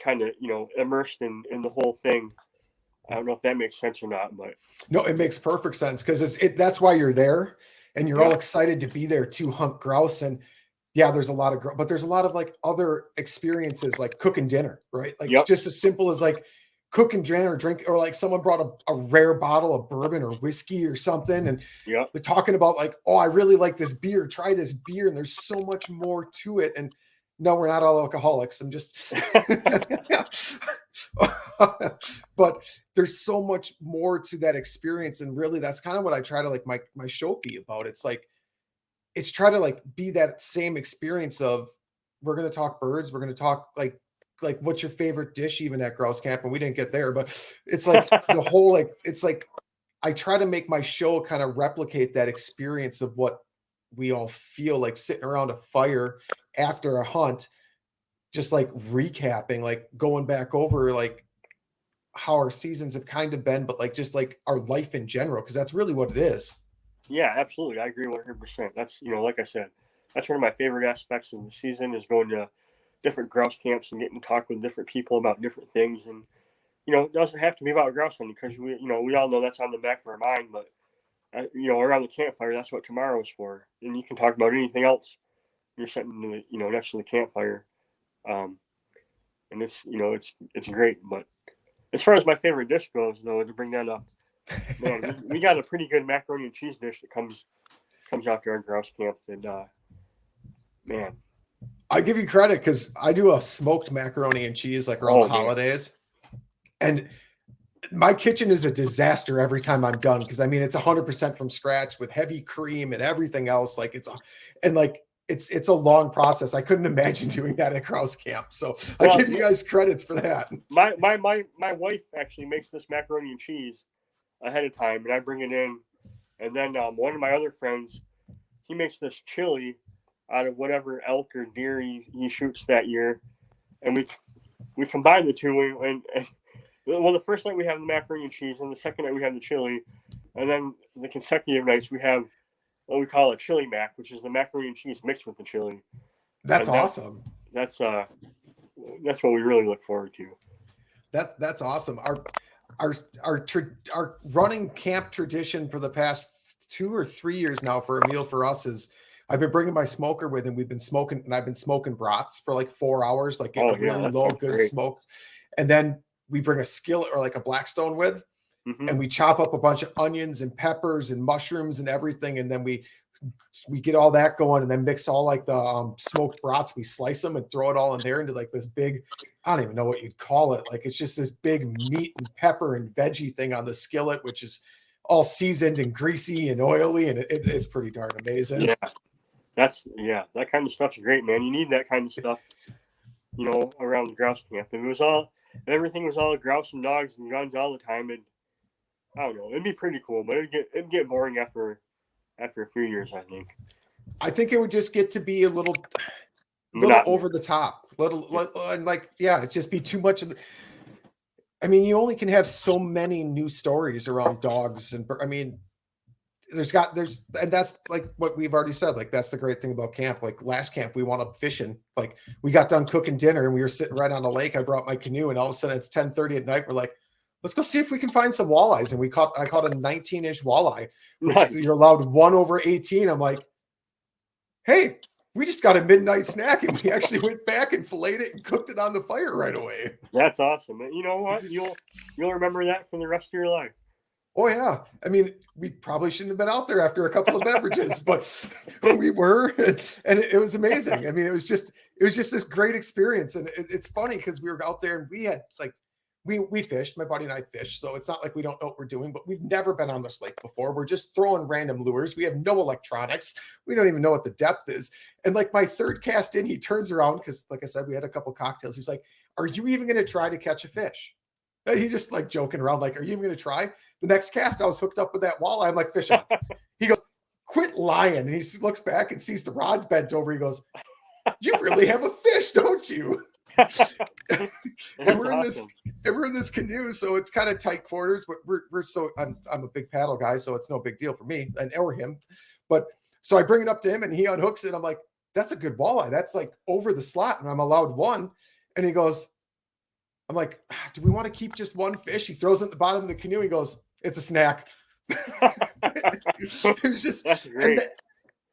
kind of immersed in the whole thing. I don't know if that makes sense or not, but no, it makes perfect sense, because that's why you're there, and you're all excited to be there to hunt grouse. And yeah, there's a lot of, but there's a lot of like other experiences, like cooking dinner, right? Like, just as simple as like cooking dinner, drink, or like someone brought a rare bottle of bourbon or whiskey or something, and they're talking about like, oh, I really like this beer, try this beer, and there's so much more to it. And no, we're not all alcoholics. I'm just but there's so much more to that experience, and really that's kind of what I try to like my show be about. It's like, it's try to like be that same experience of, we're going to talk birds, we're going to talk like what's your favorite dish, even at grouse camp, and we didn't get there, but it's like the whole, like, it's like I try to make my show kind of replicate that experience of what we all feel like sitting around a fire after a hunt, just like recapping, like going back over like how our seasons have kind of been, but like just like our life in general, because that's really what it is. Yeah, absolutely. I agree 100%. That's, like I said, that's one of my favorite aspects of the season is going to different grouse camps and getting to talk with different people about different things. And, it doesn't have to be about grouse hunting, because we all know that's on the back of our mind, but around the campfire, that's what tomorrow's for. And you can talk about anything else. You're sitting, next to the campfire. And it's great. But as far as my favorite dish goes, though, to bring that up, man, we got a pretty good macaroni and cheese dish that comes after our grouse camp. And man, I give you credit because I do a smoked macaroni and cheese like around the holidays, and my kitchen is a disaster every time I'm done because I mean it's 100% from scratch with heavy cream and everything else. Like it's a long process. I couldn't imagine doing that at grouse camp, so I give you guys credits for that. My wife actually makes this macaroni and cheese ahead of time, and I bring it in, and then one of my other friends, he makes this chili out of whatever elk or deer he shoots that year, and we combine the two. And well, the first night we have the macaroni and cheese, and the second night we have the chili, and then the consecutive nights we have what we call a chili mac, which is the macaroni and cheese mixed with the chili. That's awesome. That's what we really look forward to. That's awesome. Our running camp tradition for the past 2 or 3 years now for a meal for us is I've been bringing my smoker with, and we've been smoking, and I've been smoking brats for like 4 hours, like a really low, good smoke. And then we bring a skillet or like a Blackstone with, and we chop up a bunch of onions and peppers and mushrooms and everything. And then we get all that going, and then mix all like the smoked brats. We slice them and throw it all in there into like this big, I don't even know what you'd call it. Like it's just this big meat and pepper and veggie thing on the skillet, which is all seasoned and greasy and oily. And it's pretty darn amazing. Yeah. That kind of stuff's great, man. You need that kind of stuff, around the grouse camp. If everything was all grouse and dogs and guns all the time, I don't know, it'd be pretty cool, but it'd get boring after a few years, I think. I think it would just get to be a little over the top, it'd just be too much of the. I mean, you only can have so many new stories around dogs, and I mean, and that's like what we've already said. Like that's the great thing about camp. Like last camp, we went up fishing. Like we got done cooking dinner, and we were sitting right on the lake. I brought my canoe, and all of a sudden it's 10:30 at night. We're like, let's go see if we can find some walleyes. And I caught a 19-inch walleye, which you're allowed 1 over 18. I'm like, hey, we just got a midnight snack, and we actually went back and filleted it and cooked it on the fire right away. That's awesome. You know what? You'll remember that for the rest of your life. Oh yeah. I mean, we probably shouldn't have been out there after a couple of beverages, but we were, and it was amazing. I mean, it was just this great experience. And it's funny because we were out there and we had like, we fished, my buddy and I fished. So it's not like we don't know what we're doing, but we've never been on this lake before. We're just throwing random lures. We have no electronics. We don't even know what the depth is. And like my third cast in, he turns around because like I said, we had a couple cocktails. He's like, are you even going to try to catch a fish? And he just like joking around, like, are you even going to try? The next cast, I was hooked up with that walleye. I'm like, fish on. He goes, quit lying. And he looks back and sees the rod's bent over. He goes, you really have a fish, don't you? And we're in this canoe, so it's kind of tight quarters, but I'm a big paddle guy, so it's no big deal for me or him. But so I bring it up to him and he unhooks it. I'm like, that's a good walleye. That's like over the slot, and I'm allowed 1. And he goes, I'm like, do we want to keep just 1 fish? He throws it at the bottom of the canoe. He goes, it's a snack. It was just, that's great.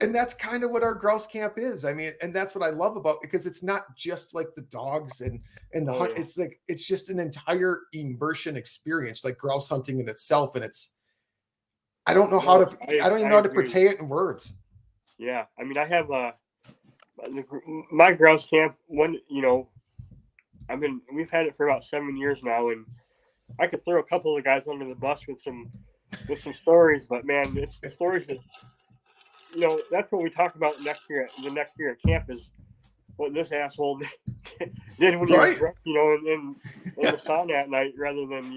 And that's kind of what our grouse camp is. I mean, and that's what I love about it, because it's not just like the dogs and the hunt. It's like, it's just an entire immersion experience, like grouse hunting in itself. And I don't know how to, I don't even know how to portray it in words. Yeah. I mean, I have my grouse camp we've had it for about 7 years now, and I could throw a couple of guys under the bus with some stories, but man, it's the stories that, that's what we talk about the next year at camp is what this asshole did when he was drunk, in the sauna at night, rather than,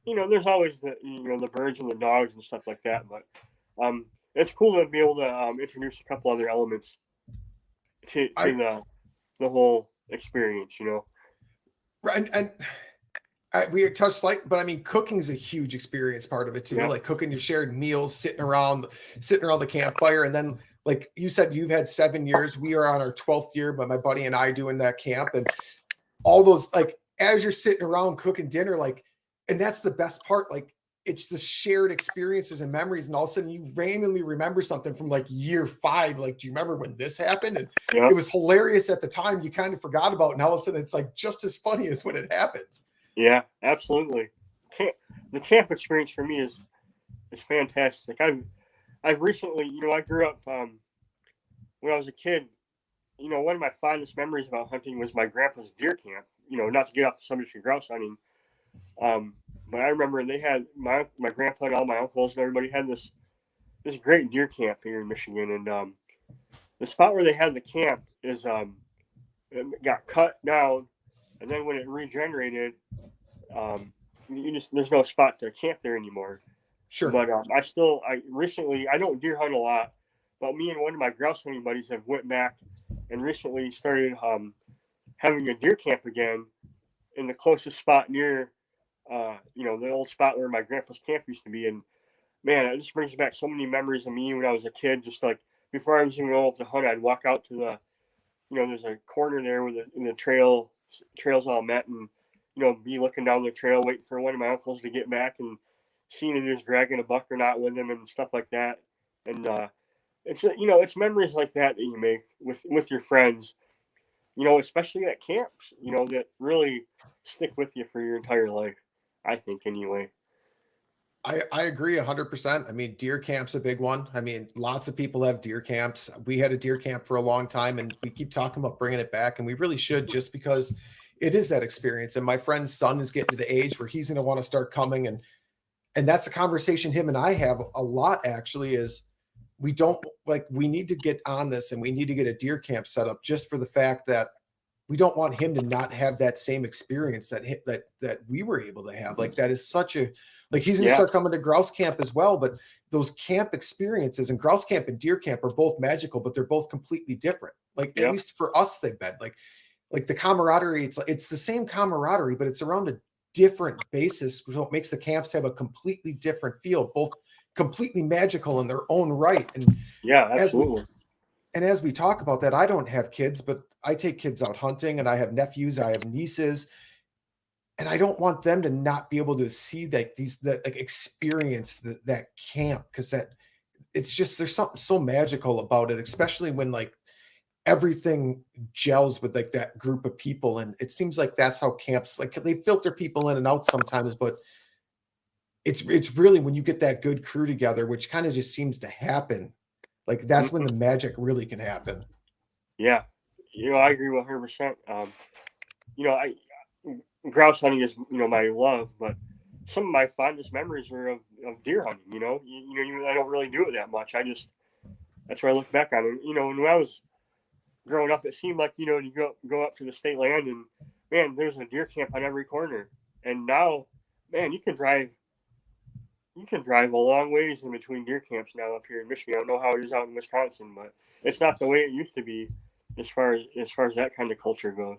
there's always the birds and the dogs and stuff like that. But it's cool to be able to introduce a couple other elements to the whole experience, Right. And we touched slight, but I mean, cooking is a huge experience part of it too. Yeah. Like cooking your shared meals, sitting around the campfire. And then, like you said, you've had 7 years. We are on our 12th year, but my buddy and I doing that camp, and all those, like, as you're sitting around cooking dinner, like, and that's the best part. Like, it's the shared experiences and memories, and all of a sudden you randomly remember something from like year 5. Like, do you remember when this happened? And it was hilarious at the time. You kind of forgot about it, and all of a sudden it's like just as funny as when it happened. Yeah, absolutely. The camp experience for me is fantastic. I've recently, I grew up when I was a kid. One of my fondest memories about hunting was my grandpa's deer camp. Not to get off the subject of grouse hunting, but I remember they had my grandpa and all my uncles and everybody had this great deer camp here in Michigan, and the spot where they had the camp is it got cut down, and then when it regenerated, there's no spot to camp there anymore. Sure. But I don't deer hunt a lot, but me and one of my grouse hunting buddies have went back and recently started having a deer camp again in the closest spot near, the old spot where my grandpa's camp used to be. And man, it just brings back so many memories of me when I was a kid. Just like before I was even old to hunt, I'd walk out to the, there's a corner there where the trails all met, and be looking down the trail, waiting for one of my uncles to get back and seeing if he was dragging a buck or not with him and stuff like that. And it's memories like that you make with your friends, especially at camps, that really stick with you for your entire life, I think, anyway. I agree 100%. I mean, deer camp's a big one. I mean, lots of people have deer camps. We had a deer camp for a long time, and we keep talking about bringing it back, and we really should, just because it is that experience. And my friend's son is getting to the age where he's going to want to start coming, and that's a conversation him and I have a lot, actually, is we need to get on this, and we need to get a deer camp set up, just for the fact that we don't want him to not have that same experience that we were able to have. Like, that is such a, like, he's going to start coming to grouse camp as well. But those camp experiences, and grouse camp and deer camp, are both magical, but they're both completely different. Like, at least for us, they've been like the camaraderie. It's the same camaraderie, but it's around a different basis. So it makes the camps have a completely different feel, both completely magical in their own right. And absolutely. As we talk about that, I don't have kids, but I take kids out hunting, and I have nephews, I have nieces, and I don't want them to not be able to see that experience that camp, because that it's just, there's something so magical about it, especially when like everything gels with like that group of people. And it seems like that's how camps, like, they filter people in and out sometimes, but it's really when you get that good crew together, which kind of just seems to happen. Like, that's when the magic really can happen. Yeah. I agree 100%. Grouse hunting is, my love, but some of my fondest memories are of deer hunting. I don't really do it that much. That's where I look back on it. When I was growing up, it seemed like, you go up to the state land, and man, there's a deer camp on every corner. And now, man, you can drive a long ways in between deer camps now up here in Michigan. I don't know how it is out in Wisconsin, but it's not the way it used to be as far as that kind of culture goes.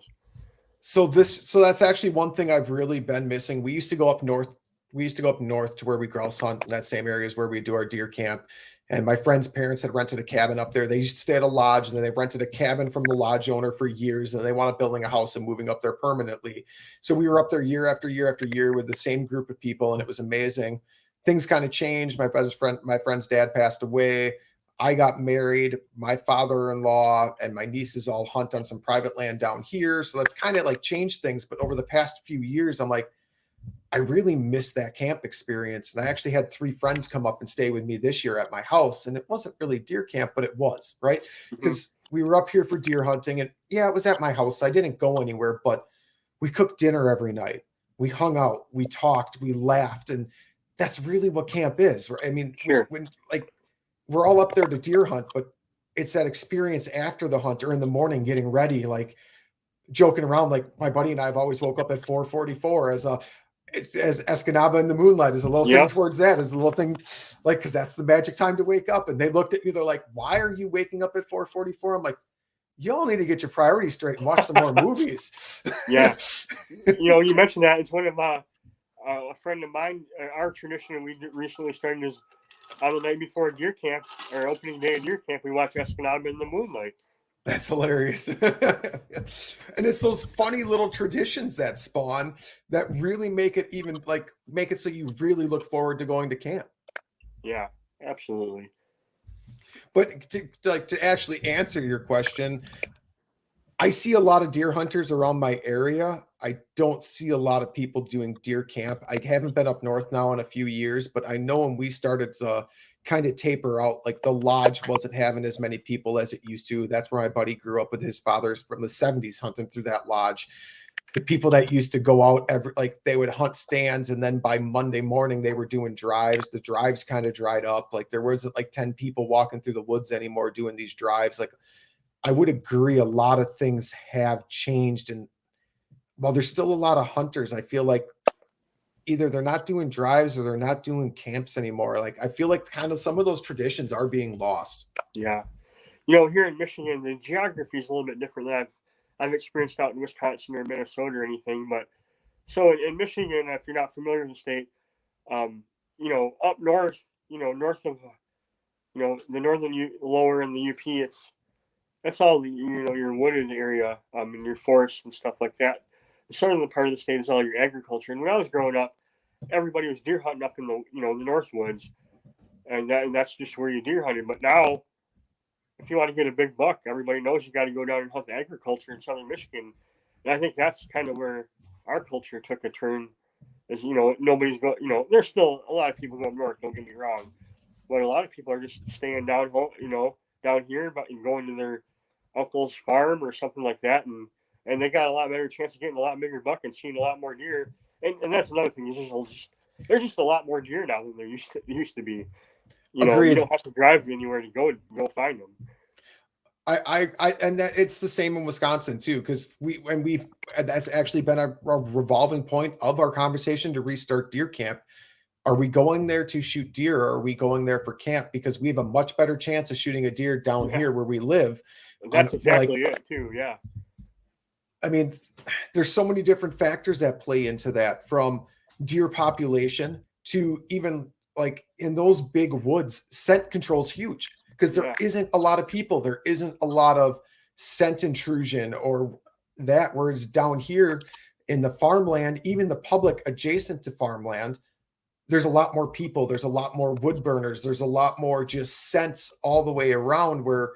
So that's actually one thing I've really been missing. We used to go up north. To where we grouse hunt, in that same area is where we do our deer camp. And my friend's parents had rented a cabin up there. They used to stay at a lodge, and then they rented a cabin from the lodge owner for years, and they wound up building a house and moving up there permanently. So we were up there year after year after year with the same group of people, and it was amazing. Things kind of changed. My friend's dad passed away. I got married. My father-in-law and my nieces all hunt on some private land down here. So that's kind of like changed things. But over the past few years, I'm like, I really miss that camp experience. And I actually had 3 friends come up and stay with me this year at my house. And it wasn't really deer camp, but it was, right? Because we were up here for deer hunting, and it was at my house. I didn't go anywhere, but we cooked dinner every night. We hung out, we talked, we laughed. And that's really what camp is. I mean, when we're all up there to deer hunt, but it's that experience after the hunt or in the morning, getting ready, like joking around. Like, my buddy and I have always woke up at 4:44 as Escanaba in the moonlight is a little thing towards that, is a little thing, like, because that's the magic time to wake up. And they looked at me, they're like, why are you waking up at 4:44? I'm like, y'all need to get your priorities straight and watch some more movies. Yeah. You mentioned that. It's one of a friend of mine, our tradition we recently started is on the night before deer camp, or opening day of deer camp, we watch Escanaba in the moonlight. That's hilarious. And it's those funny little traditions that spawn that really make it even like make it so you really look forward to going to camp. Yeah, absolutely. But to actually answer your question, I see a lot of deer hunters around my area. I don't see a lot of people doing deer camp. I haven't been up north now in a few years, but I know when we started to kind of taper out, like the lodge wasn't having as many people as it used to. That's where my buddy grew up with his fathers from the 70s hunting through that lodge. The people that used to go out like they would hunt stands, and then by Monday morning they were doing drives. The drives kind of dried up. Like there wasn't like 10 people walking through the woods anymore doing these drives. Like I would agree a lot of things have changed. And while there's still a lot of hunters, I feel like either they're not doing drives or they're not doing camps anymore. Like I feel like kind of some of those traditions are being lost. Yeah. Here in Michigan, the geography is a little bit different than I've experienced out in Wisconsin or Minnesota or anything. But so in Michigan, if you're not familiar with the state, up north, north of, the northern lower in the UP, that's all the, your wooded area, and your forests and stuff like that. The southern part of the state is all your agriculture. And when I was growing up, everybody was deer hunting up in the, the north woods, and that's just where you deer hunted. But now, if you want to get a big buck, everybody knows you got to go down and hunt agriculture in southern Michigan. And I think that's kind of where our culture took a turn. Is nobody's going. There's still a lot of people going north. Don't get me wrong, but a lot of people are just staying down home. Down here, but going to their uncle's farm or something like that, and they got a lot better chance of getting a lot bigger buck and seeing a lot more deer. And that's another thing. There's just a lot more deer now than there used to be. You don't have to drive anywhere to go find them. I and that it's the same in Wisconsin too, because that's actually been a revolving point of our conversation to restart deer camp. Are we going there to shoot deer, or are we going there for camp? Because we have a much better chance of shooting a deer down here where we live. And that's exactly it too. Yeah. I mean, there's so many different factors that play into that, from deer population to even like in those big woods, scent control is huge because there isn't a lot of people. There isn't a lot of scent intrusion or that, whereas down here in the farmland, even the public adjacent to farmland, there's a lot more people. There's a lot more wood burners. There's a lot more just scents all the way around, where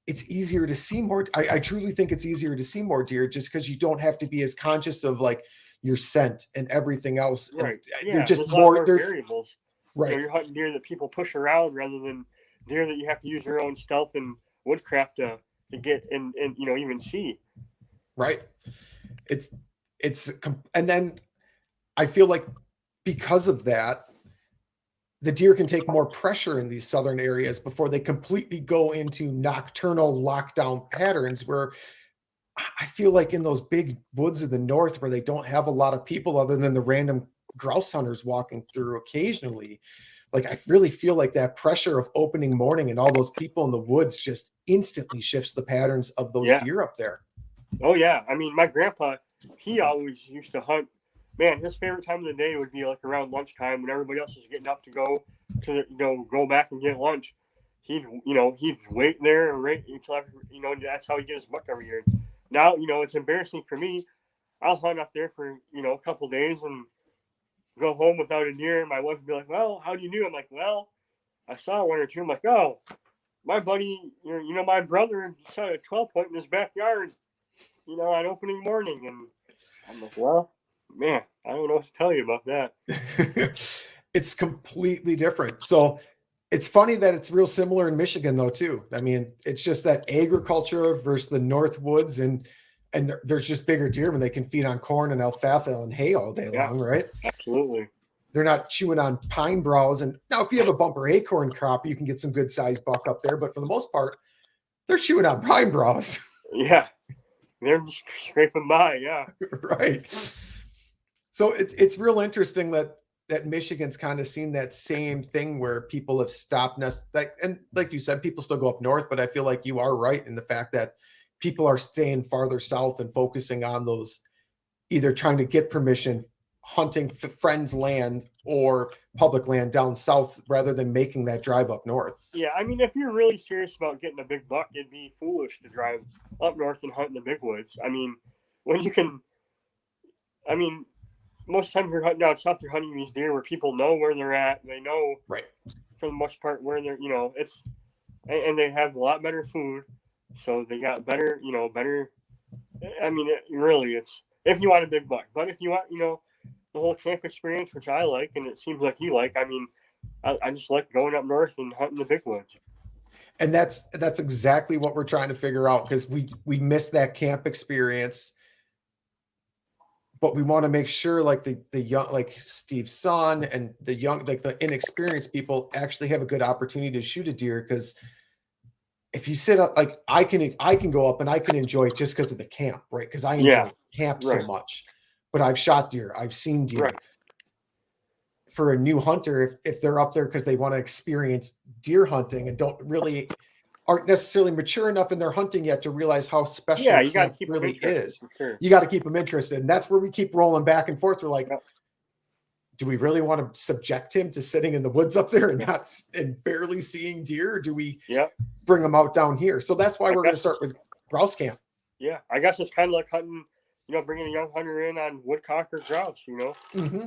it's easier to see more. I truly think it's easier to see more deer just because you don't have to be as conscious of like your scent and everything else. Right. They're just more variables. Right. You're hunting deer that people push around rather than deer that you have to use your own stealth and woodcraft to get and even see. Right. And then I feel like because of that, the deer can take more pressure in these southern areas before they completely go into nocturnal lockdown patterns, where I feel like in those big woods of the north where they don't have a lot of people other than the random grouse hunters walking through occasionally, like I really feel like that pressure of opening morning and all those people in the woods just instantly shifts the patterns of those deer up there. Oh yeah. I mean, my grandpa, he always used to hunt. Man, his favorite time of the day would be like around lunchtime when everybody else was getting up to go go back and get lunch. He'd wait there right until that's how he get his buck every year. Now, it's embarrassing for me. I'll hunt up there for a couple days and go home without a deer. My wife would be like, "Well, how do you do?" I'm like, "Well, I saw one or two." I'm like, "Oh, my buddy, my brother shot a 12-point in his backyard, on opening morning." And I'm like, "Well, man, I don't know what to tell you about that." It's completely different. So it's funny that it's real similar in Michigan though, too. I mean, it's just that agriculture versus the North woods, and there's just bigger deer when they can feed on corn and alfalfa and hay all day long, right? Absolutely. They're not chewing on pine browse. And now if you have a bumper acorn crop, you can get some good sized buck up there. But for the most part, they're chewing on pine browse. Yeah. They're just scraping by. Yeah. Right. So it's real interesting that Michigan's kind of seen that same thing where people have stopped and like you said, people still go up north, but I feel like you are right in the fact that people are staying farther south and focusing on those, either trying to get permission hunting friends' land or public land down south rather than making that drive up north. Yeah, I mean, if you're really serious about getting a big buck, it'd be foolish to drive up north and hunt in the big woods. I mean, when you can, I mean, most times you're hunting down south, you're hunting these deer where people know where they're at. They know, right, for the most part, where they're, and they have a lot better food. So they got better, better. I mean, it's if you want a big buck. But if you want, the whole camp experience, which I like, and it seems like you like, I mean, I just like going up north and hunting the big woods. And that's exactly what we're trying to figure out, because we miss that camp experience. But we want to make sure like the young, like Steve's son and the young, like the inexperienced people actually have a good opportunity to shoot a deer. Because if you sit up, like I can go up and I can enjoy it just because of the camp, right? Because I enjoy camp so much. But I've shot deer, I've seen deer. Right. For a new hunter, if they're up there because they want to experience deer hunting and aren't necessarily mature enough in their hunting yet to realize how special you camp keep really is. Sure. You got to keep them interested. And that's where we keep rolling back and forth. We're like, do we really want to subject him to sitting in the woods up there and barely seeing deer? Or do we bring him out down here? So that's why we're going to start with grouse camp. Yeah, I guess it's kind of like hunting, bringing a young hunter in on woodcock or grouse, Mm-hmm.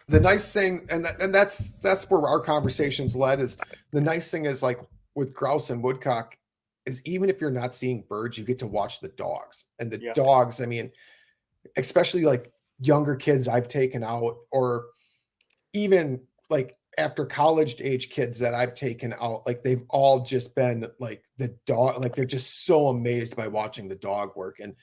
The nice thing, and that's where our conversations led, is the nice thing is like with grouse and woodcock is even if you're not seeing birds, you get to watch the dogs. And the dogs, I mean, especially like younger kids I've taken out, or even like after college age kids that I've taken out, like they've all just been like the dog, like they're just so amazed by watching the dog work. And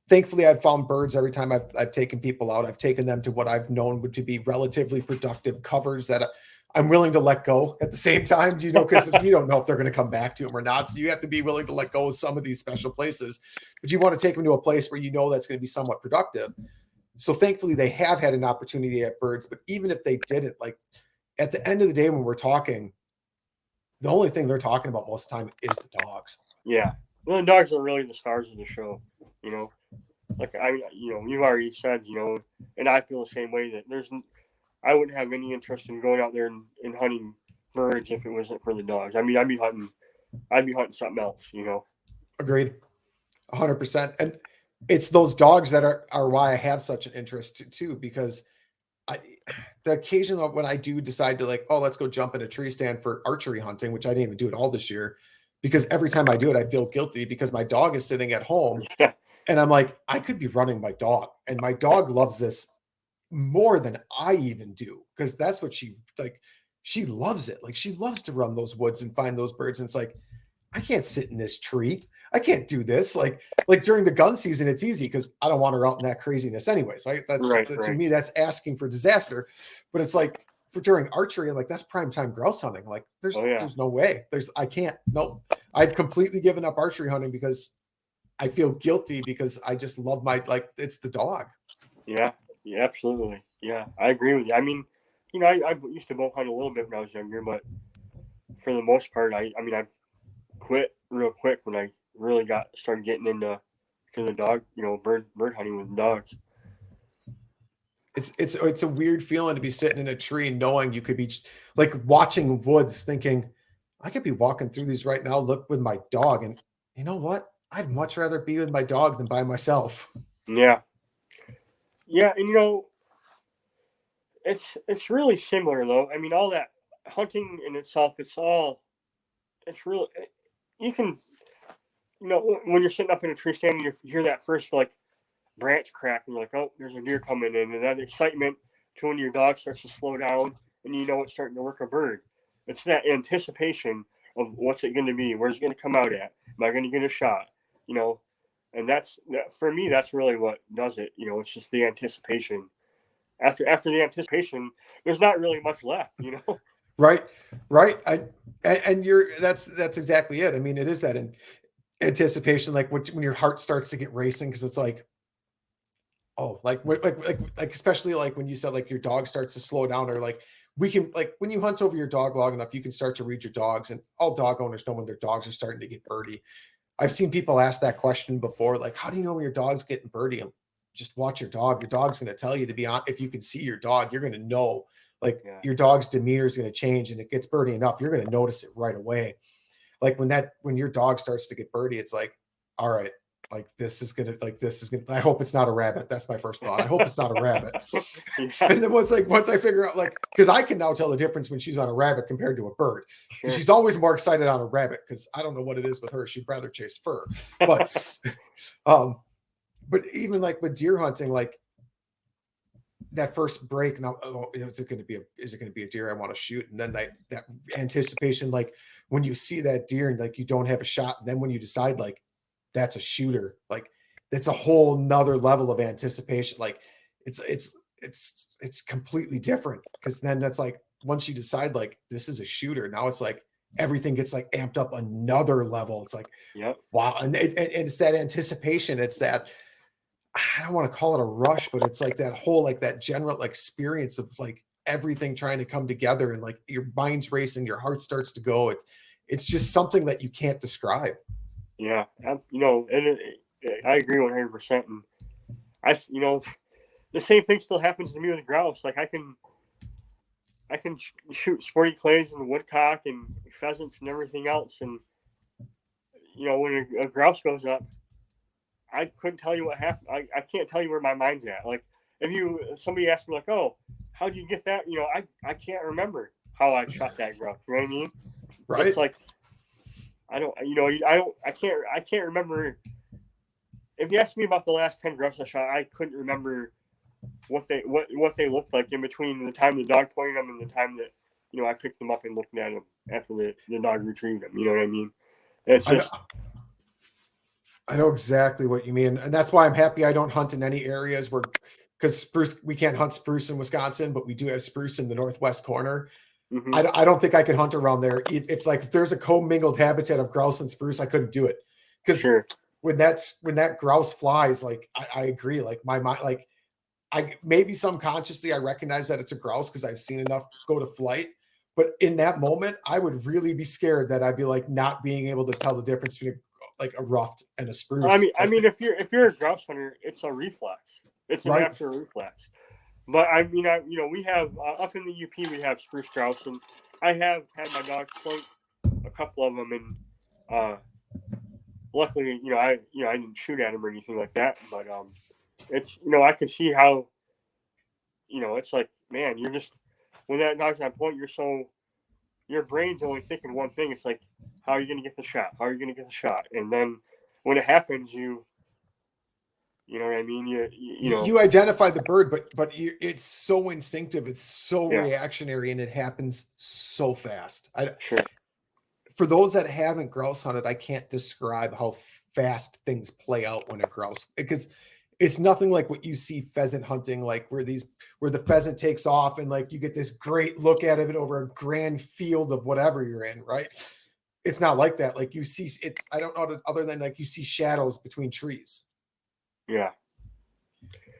thankfully, I've found birds every time I've taken people out. I've taken them to what I've known would to be relatively productive covers that I'm willing to let go at the same time, because you don't know if they're going to come back to them or not. So you have to be willing to let go of some of these special places, but you want to take them to a place where that's going to be somewhat productive. So thankfully, they have had an opportunity at birds, but even if they didn't, like at the end of the day, when we're talking, the only thing they're talking about most of the time is the dogs. Yeah. Well, the dogs are really the stars of the show, Like you've already said, and I feel the same way that I wouldn't have any interest in going out there and hunting birds if it wasn't for the dogs. I mean, I'd be hunting something else, Agreed, 100%. And it's those dogs that are why I have such an interest too, because the occasion when I do decide to like, oh, let's go jump in a tree stand for archery hunting, which I didn't even do it all this year, because every time I do it, I feel guilty because my dog is sitting at home. And I'm like, I could be running my dog, and my dog loves this more than I even do, because that's what she loves it. Like she loves to run those woods and find those birds. And it's like, I can't sit in this tree. I can't do this. Like during the gun season, it's easy because I don't want her out in that craziness anyway. So to me, that's asking for disaster. But it's like for during archery, like that's prime time grouse hunting. Like there's no way. I can't. No, I've completely given up archery hunting because I feel guilty because I just love it's the dog. Yeah, absolutely. Yeah, I agree with you. I mean, I used to bow hunt a little bit when I was younger, but for the most part, I quit real quick when I really started getting into the dog, bird hunting with dogs. It's a weird feeling to be sitting in a tree knowing you could be like watching woods thinking, I could be walking through these right now, look with my dog. And you know what? I'd much rather be with my dog than by myself. Yeah. Yeah. And it's really similar though. I mean, all that hunting in itself, it's really, you can, when you're sitting up in a tree stand, you hear that first like branch crack and you're like, oh, there's a deer coming in. And that excitement to when your dog starts to slow down and it's starting to work a bird. It's that anticipation of what's it going to be? Where's it going to come out at? Am I going to get a shot? And that for me, that's really what does it. It's just the anticipation. After the anticipation, there's not really much left, Right. And that's exactly it. I mean, it is that anticipation, like when your heart starts to get racing, because it's like, oh, like especially like when you said like your dog starts to slow down, or like we can like when you hunt over your dog long enough, you can start to read your dogs, and all dog owners know when their dogs are starting to get birdie. I've seen people ask that question before, like, how do you know when your dog's getting birdie? just watch your dog. Your dog's going to tell you to be on. If you can see your dog, you're going to know, like your dog's demeanor is going to change, and it gets birdie enough. You're going to notice it right away. Like when your dog starts to get birdie, it's like, all right, this is gonna, I hope it's not a rabbit. That's my first thought. I hope it's not a rabbit. And then once I figure out, like, because I can now tell the difference when she's on a rabbit compared to a bird. Sure. She's always more excited on a rabbit, because I don't know what it is with her. She'd rather chase fur. But but even like with deer hunting, like that first break, now, is it going to be a deer I want to shoot? And then that anticipation, like when you see that deer and like you don't have a shot, and then when you decide like that's a shooter, like that's a whole nother level of anticipation. Like it's completely different, because then that's like, once you decide like this is a shooter, now it's like everything gets like amped up another level. It's like, wow. And it's that anticipation. It's that, I don't want to call it a rush, but it's like that whole, like that general experience of like everything trying to come together, and like your mind's racing, your heart starts to go. It's just something that you can't describe. Yeah. And I agree 100%. And the same thing still happens to me with grouse. Like I can shoot sporty clays and woodcock and pheasants and everything else. And, when a grouse goes up, I couldn't tell you what happened. I can't tell you where my mind's at. Like if somebody asked me like, oh, how do you get that? I can't remember how I shot that grouse. You know what I mean? Right. It's like, I can't remember. If you asked me about the last 10 grouse I shot, I couldn't remember what they looked like in between the time the dog pointed them and the time that, I picked them up and looked at them after the dog retrieved them. You know what I mean? It's just, I know exactly what you mean. And that's why I'm happy I don't hunt in any areas because spruce, we can't hunt spruce in Wisconsin, but we do have spruce in the northwest corner. Mm-hmm. I don't think I could hunt around there. If there's a commingled habitat of grouse and spruce, I couldn't do it. Because when that grouse flies, like I agree. Like my mind, like maybe subconsciously I recognize that it's a grouse because I've seen enough go to flight. But in that moment, I would really be scared that I'd be like not being able to tell the difference between like a ruffed and a spruce. I mean, if you're a grouse hunter, it's a reflex. It's a natural reflex. But we have up in the UP we have spruce grouse, and I have had my dogs point a couple of them, and luckily, I didn't shoot at them or anything like that. But it's I can see how, it's like, man, you're just, when that dog's on point, your brain's only thinking one thing. It's like, how are you going to get the shot? How are you going to get the shot? And then when it happens, you know what I mean? You identify the bird, but it's so instinctive. It's so reactionary, and it happens so fast. For those that haven't grouse hunted, I can't describe how fast things play out when a grouse, because it's nothing like what you see pheasant hunting, like where the pheasant takes off and like you get this great look at it over a grand field of whatever you're in, right? It's not like that. Like you see, I don't know, other than like you see shadows between trees. Yeah.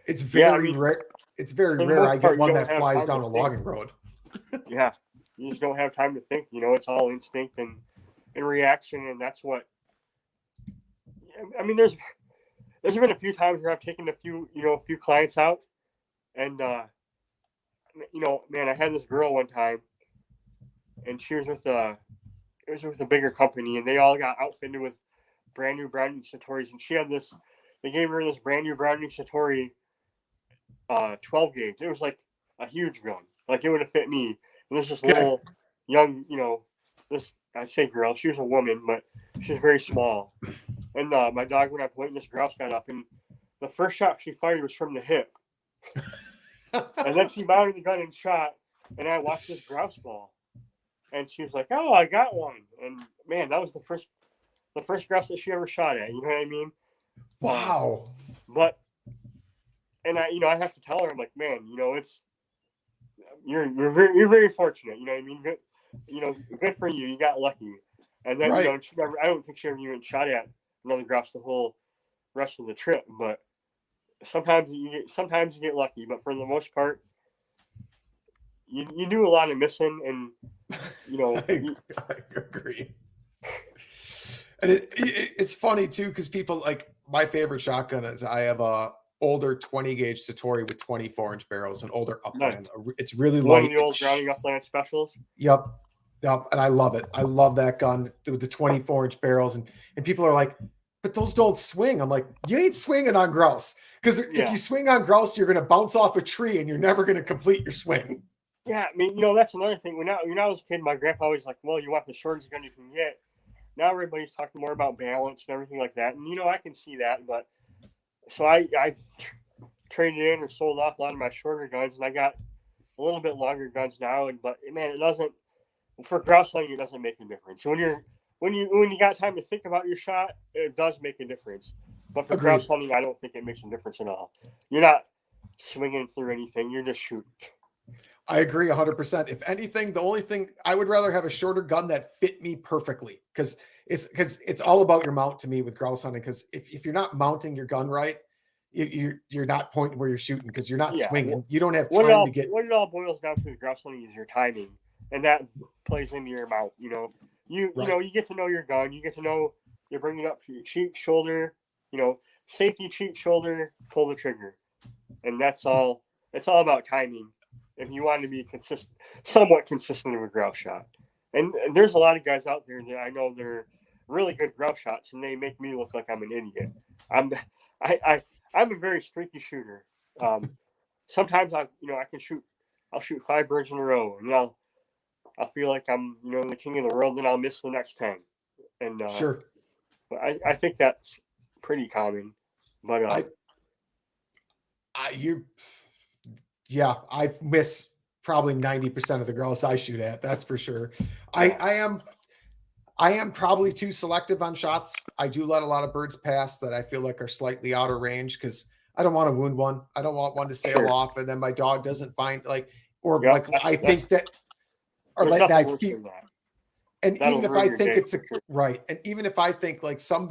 It's very rare. It's very rare I get one that flies down a logging road. Yeah. You just don't have time to think. It's all instinct and reaction, and that's what. I mean, there's been a few times where I've taken a few clients out, and man, I had this girl one time, and she was with a bigger company, and they all got outfitted with brand new Browning Satoris, and she had this. They gave her this brand new Browning Satori 12 gauge. It was like a huge gun. Like it would have fit me. And there's this little young, I say girl, she was a woman, but she was very small. And my dog, when I pointed, this grouse got up, and the first shot she fired was from the hip. And then she mounted the gun and shot, and I watched this grouse fall. And she was like, "Oh, I got one." And man, that was the first grouse that she ever shot at. You know what I mean? Wow. But I have to tell her, I'm like, man, it's you're very fortunate. You know what I mean? Good, good for you. You got lucky. And then I don't think she ever even shot at another grouse the whole rest of the trip. But sometimes you get lucky. But for the most part, you do a lot of missing, and I agree. And it's funny too, because people, like, my favorite shotgun is I have a older 20 gauge Satori with 24-inch barrels, an older Nice. Upland. It's really One light. of the old grounding upland specials. Yep. Yep. And I love it. I love that gun with the 24-inch barrels. And people are like, but those don't swing. I'm like, you ain't swinging on grouse. Because if you swing on grouse, you're going to bounce off a tree and you're never going to complete your swing. Yeah, I mean, that's another thing. When I was a kid, my grandpa always like, well, you want the shortest gun you can get. Now everybody's talking more about balance and everything like that. And, I can see that. But so I traded in or sold off a lot of my shorter guns, and I got a little bit longer guns now. But man, it doesn't, for grouse hunting, it doesn't make a difference. When you got time to think about your shot, it does make a difference. But for grouse hunting, I don't think it makes a difference at all. You're not swinging through anything. You're just shooting. I agree 100%. If anything, the only thing I would rather have a shorter gun that fit me perfectly, because it's all about your mount to me with grouse hunting. Because if you're not mounting your gun right, you're not pointing where you're shooting because you're not swinging. You don't have time to get. What it all boils down to with grouse hunting is your timing, and that plays into your mount. You get to know your gun. You get to know you're bringing up your cheek, shoulder. Safety, cheek, shoulder, pull the trigger, and that's all. It's all about timing. If you want to be somewhat consistent with a grouse shot. And there's a lot of guys out there that I know they're really good grouse shots, and they make me look like I'm an idiot. I'm a very streaky shooter. Sometimes I can shoot. I'll shoot 5 birds in a row, and I'll feel like I'm the king of the world. Then I'll miss the next 10. And sure, but I think that's pretty common. But I miss probably 90% of the grouse I shoot at. That's for sure. I am probably too selective on shots. I do let a lot of birds pass that I feel like are slightly out of range because I don't want to wound one. I don't want one to sail off and then my dog doesn't find I think that I feel. And even if I think it's right, and even if I think some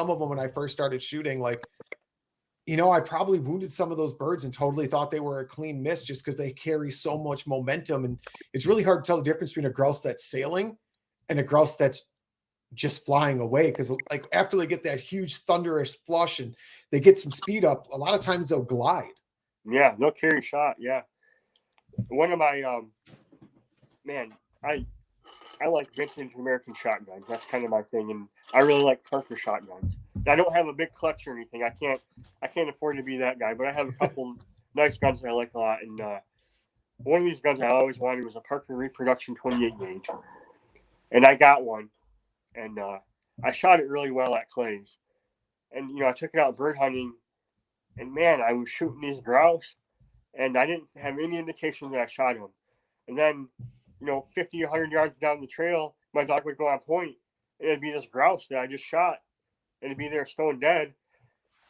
of them when I first started shooting, I probably wounded some of those birds and totally thought they were a clean miss just because they carry so much momentum. And it's really hard to tell the difference between a grouse that's sailing and a grouse that's just flying away. Because after they get that huge thunderous flush and they get some speed up, a lot of times they'll glide. Yeah, they'll carry shot. Yeah. One of my, I like vintage American shotguns. That's kind of my thing. And I really like Parker shotguns. I don't have a big clutch or anything. I can't afford to be that guy, but I have a couple nice guns that I like a lot. And one of these guns I always wanted was a Parker Reproduction 28 gauge, and I got one, and I shot it really well at clays. And I took it out bird hunting, and man, I was shooting these grouse, and I didn't have any indication that I shot them. And then 50, 100 yards down the trail, my dog would go on point, and it'd be this grouse that I just shot. And to be there stone dead,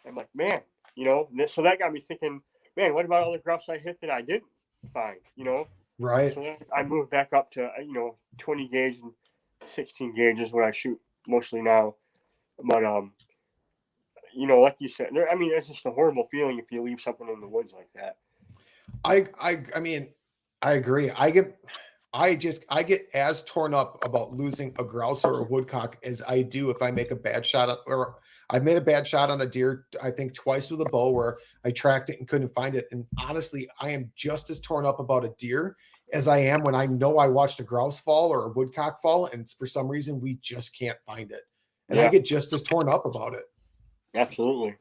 I'm like, man, so that got me thinking, man, what about all the grouse I hit that I didn't find, Right. So then I moved back up to, 20 gauge and 16 gauge is what I shoot mostly now. But, like you said, it's just a horrible feeling if you leave something in the woods like that. I mean, I agree. I get as torn up about losing a grouse or a woodcock as I do if I make a bad shot or I've made a bad shot on a deer, I think twice with a bow where I tracked it and couldn't find it. And honestly, I am just as torn up about a deer as I am when I know I watched a grouse fall or a woodcock fall. And for some reason, we just can't find it. And I get just as torn up about it. Absolutely.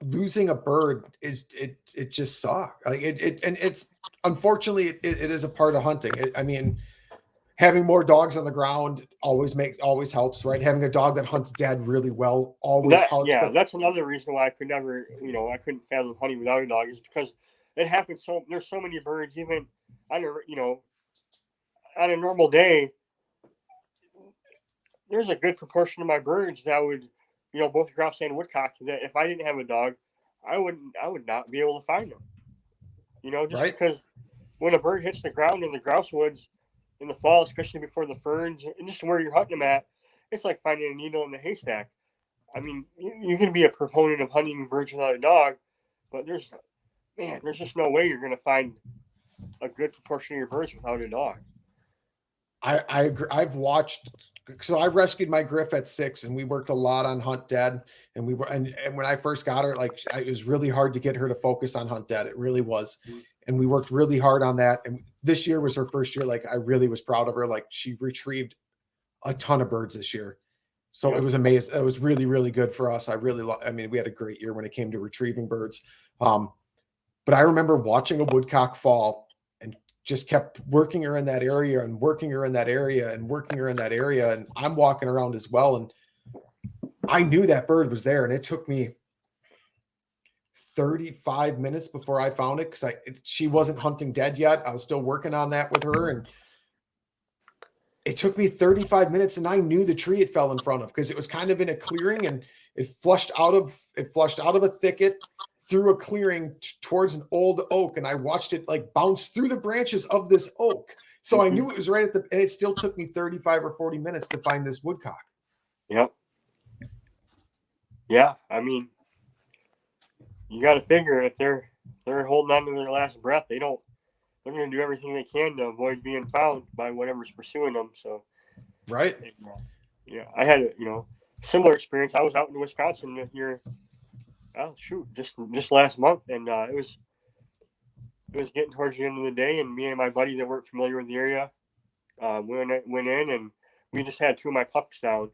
Losing a bird it just sucks. And it's unfortunately it is a part of hunting. Having more dogs on the ground always helps, right? Having a dog that hunts dead really well always helps. Yeah, that's another reason why I could never, I couldn't fathom hunting without a dog is because it happens there's so many birds, even on a normal day, there's a good proportion of my birds that would both grouse and woodcock, that if I didn't have a dog, I would not be able to find them. Because when a bird hits the ground in the grouse woods in the fall, especially before the ferns, and just where you're hunting them at, it's like finding a needle in the haystack. You can be a proponent of hunting birds without a dog, but there's just no way you're going to find a good proportion of your birds without a dog. I agree. I've watched. So I rescued my Griff at 6, and we worked a lot on Hunt Dead. And we were, and when I first got her, like it was really hard to get her to focus on Hunt Dead. It really was. And we worked really hard on that. And this year was her first year. Like I really was proud of her. Like she retrieved a ton of birds this year. So it was amazing. It was really, really good for us. I mean, we had a great year when it came to retrieving birds. But I remember watching a woodcock fall and just kept working her in that area and working her in that area and working her in that area. And I'm walking around as well. And I knew that bird was there. And it took me 35 minutes before I found it because she wasn't hunting dead yet. I was still working on that with her. And it took me 35 minutes and I knew the tree it fell in front of because it was kind of in a clearing and it flushed out of a thicket through a clearing towards an old oak. And I watched it like bounce through the branches of this oak. So I knew it was right at and it still took me 35 or 40 minutes to find this woodcock. Yep. Yeah. I mean, you got to figure if they're holding on to their last breath, they're going to do everything they can to avoid being found by whatever's pursuing them. So, right. Yeah, I had a similar experience. I was out in Wisconsin here. Oh shoot, just last month, and it was getting towards the end of the day, and me and my buddy that weren't familiar with the area went in, and we just had 2 of my pups down,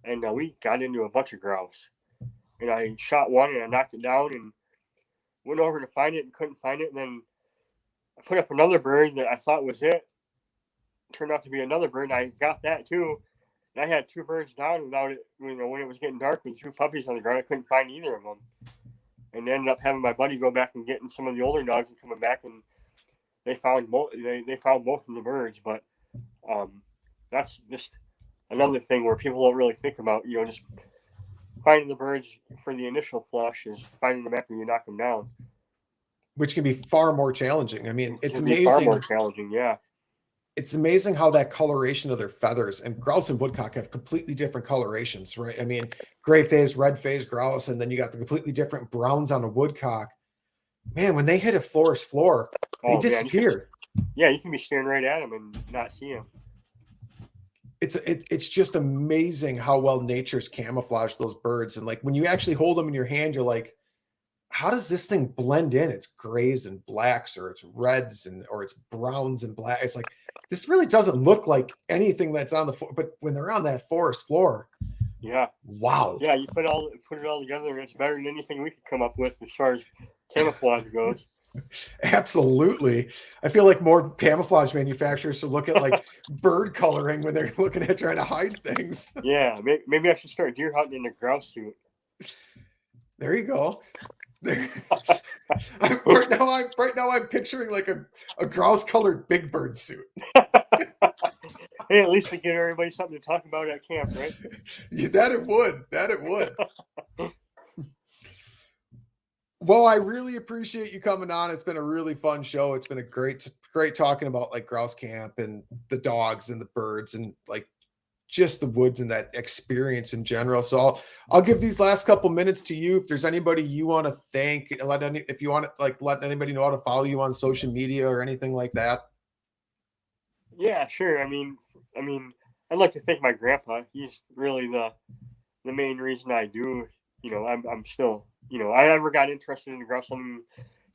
and we got into a bunch of grouse, and I shot one and I knocked it down and went over to find it and couldn't find it, and then I put up another bird that I thought was it. Turned out to be another bird, and I got that too. And I had 2 birds down without it. When it was getting dark with 2 puppies on the ground, I couldn't find either of them. And ended up having my buddy go back and getting some of the older dogs and coming back, and they found both of the birds. But that's just another thing where people don't really think about. Just finding the birds for the initial flush is finding them after you knock them down. Which can be far more challenging. I mean, it's amazing. Far more challenging, yeah. It's amazing how that coloration of their feathers, and grouse and woodcock have completely different colorations, right? I mean, gray phase, red phase grouse, and then you got the completely different browns on a woodcock. Man, when they hit a forest floor, they disappear. You can be staring right at them and not see them. It's just amazing how well nature's camouflaged those birds. And like when you actually hold them in your hand, you're like, how does this thing blend in? It's grays and blacks, or it's reds or it's browns and black. It's like, this really doesn't look like anything that's on the floor, but when they're on that forest floor, wow. Yeah, you put it all together, and it's better than anything we could come up with as far as camouflage goes. Absolutely. I feel like more camouflage manufacturers should look at like bird coloring when they're looking at trying to hide things. Yeah, maybe I should start deer hunting in a grouse suit. There you go. Right now I'm picturing like a grouse colored big bird suit. Hey, at least we give everybody something to talk about at camp, right? Yeah, that it would. Well, I really appreciate you coming on. It's been a really fun show. It's been a great talking about like grouse camp and the dogs and the birds and like just the woods and that experience in general. So I'll give these last couple minutes to you. If there's anybody you want to thank, if you want to like let anybody know how to follow you on social media or anything like that. Yeah, sure. I mean, I'd like to thank my grandpa. He's really the main reason I do. I'm still, I never got interested in grouse hunting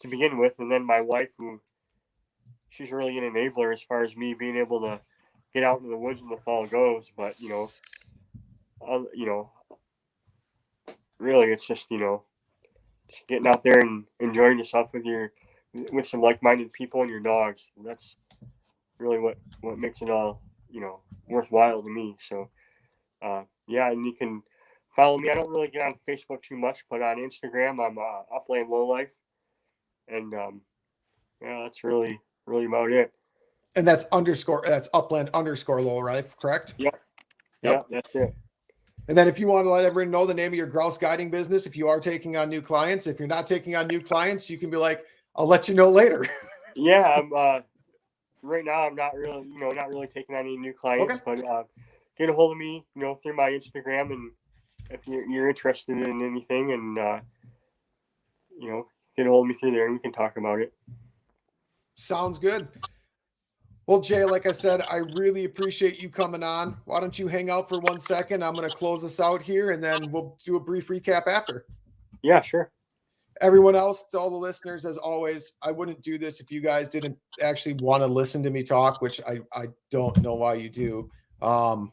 to begin with, and then my wife, she's really an enabler as far as me being able to get out into the woods in the fall goes. But really, it's just just getting out there and enjoying yourself with some like-minded people and your dogs. And that's really what makes it all worthwhile to me. So and you can follow me. I don't really get on Facebook too much, but on Instagram I'm Upland Lowlife, and that's really about it. And that's Upland _Lowlife, correct? Yep. Yeah, that's it. And then if you want to let everyone know the name of your grouse guiding business, if you are taking on new clients, if you're not taking on new clients, you can be like, I'll let you know later. Yeah, I'm right now I'm not really taking on any new clients, but get a hold of me, through my Instagram, and if you're interested in anything, and get a hold of me through there and we can talk about it. Sounds good. Well, Jay, like I said, I really appreciate you coming on. Why don't you hang out for 1 second? I'm going to close us out here, and then we'll do a brief recap after. Yeah, sure. Everyone else, to all the listeners, as always, I wouldn't do this if you guys didn't actually want to listen to me talk, which I don't know why you do. But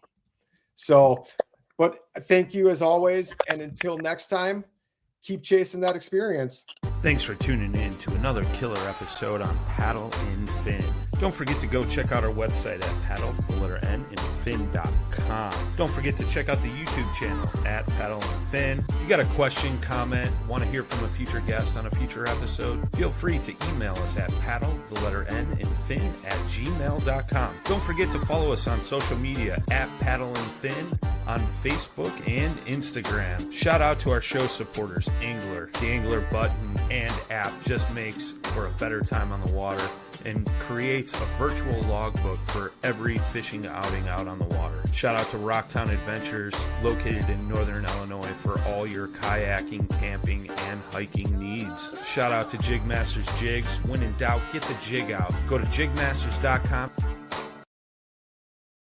thank you as always. And until next time, keep chasing that experience. Thanks for tuning in to another killer episode on Paddle and Fin. Don't forget to go check out our website at paddle_and_fin.com. Don't forget to check out the YouTube channel at Paddle and Fin. If you got a question, comment, want to hear from a future guest on a future episode, feel free to email us at paddle_and_fin@gmail.com. Don't forget to follow us on social media at Paddle and Fin on Facebook and Instagram. Shout out to our show supporters, Angler. The Angler button and app just makes for a better time on the water and creates a virtual logbook for every fishing outing out on the water. Shout out to Rocktown Adventures, located in Northern Illinois, for all your kayaking, camping, and hiking needs. Shout out to Jig Masters Jigs. When in doubt, get the jig out. Go to jigmasters.com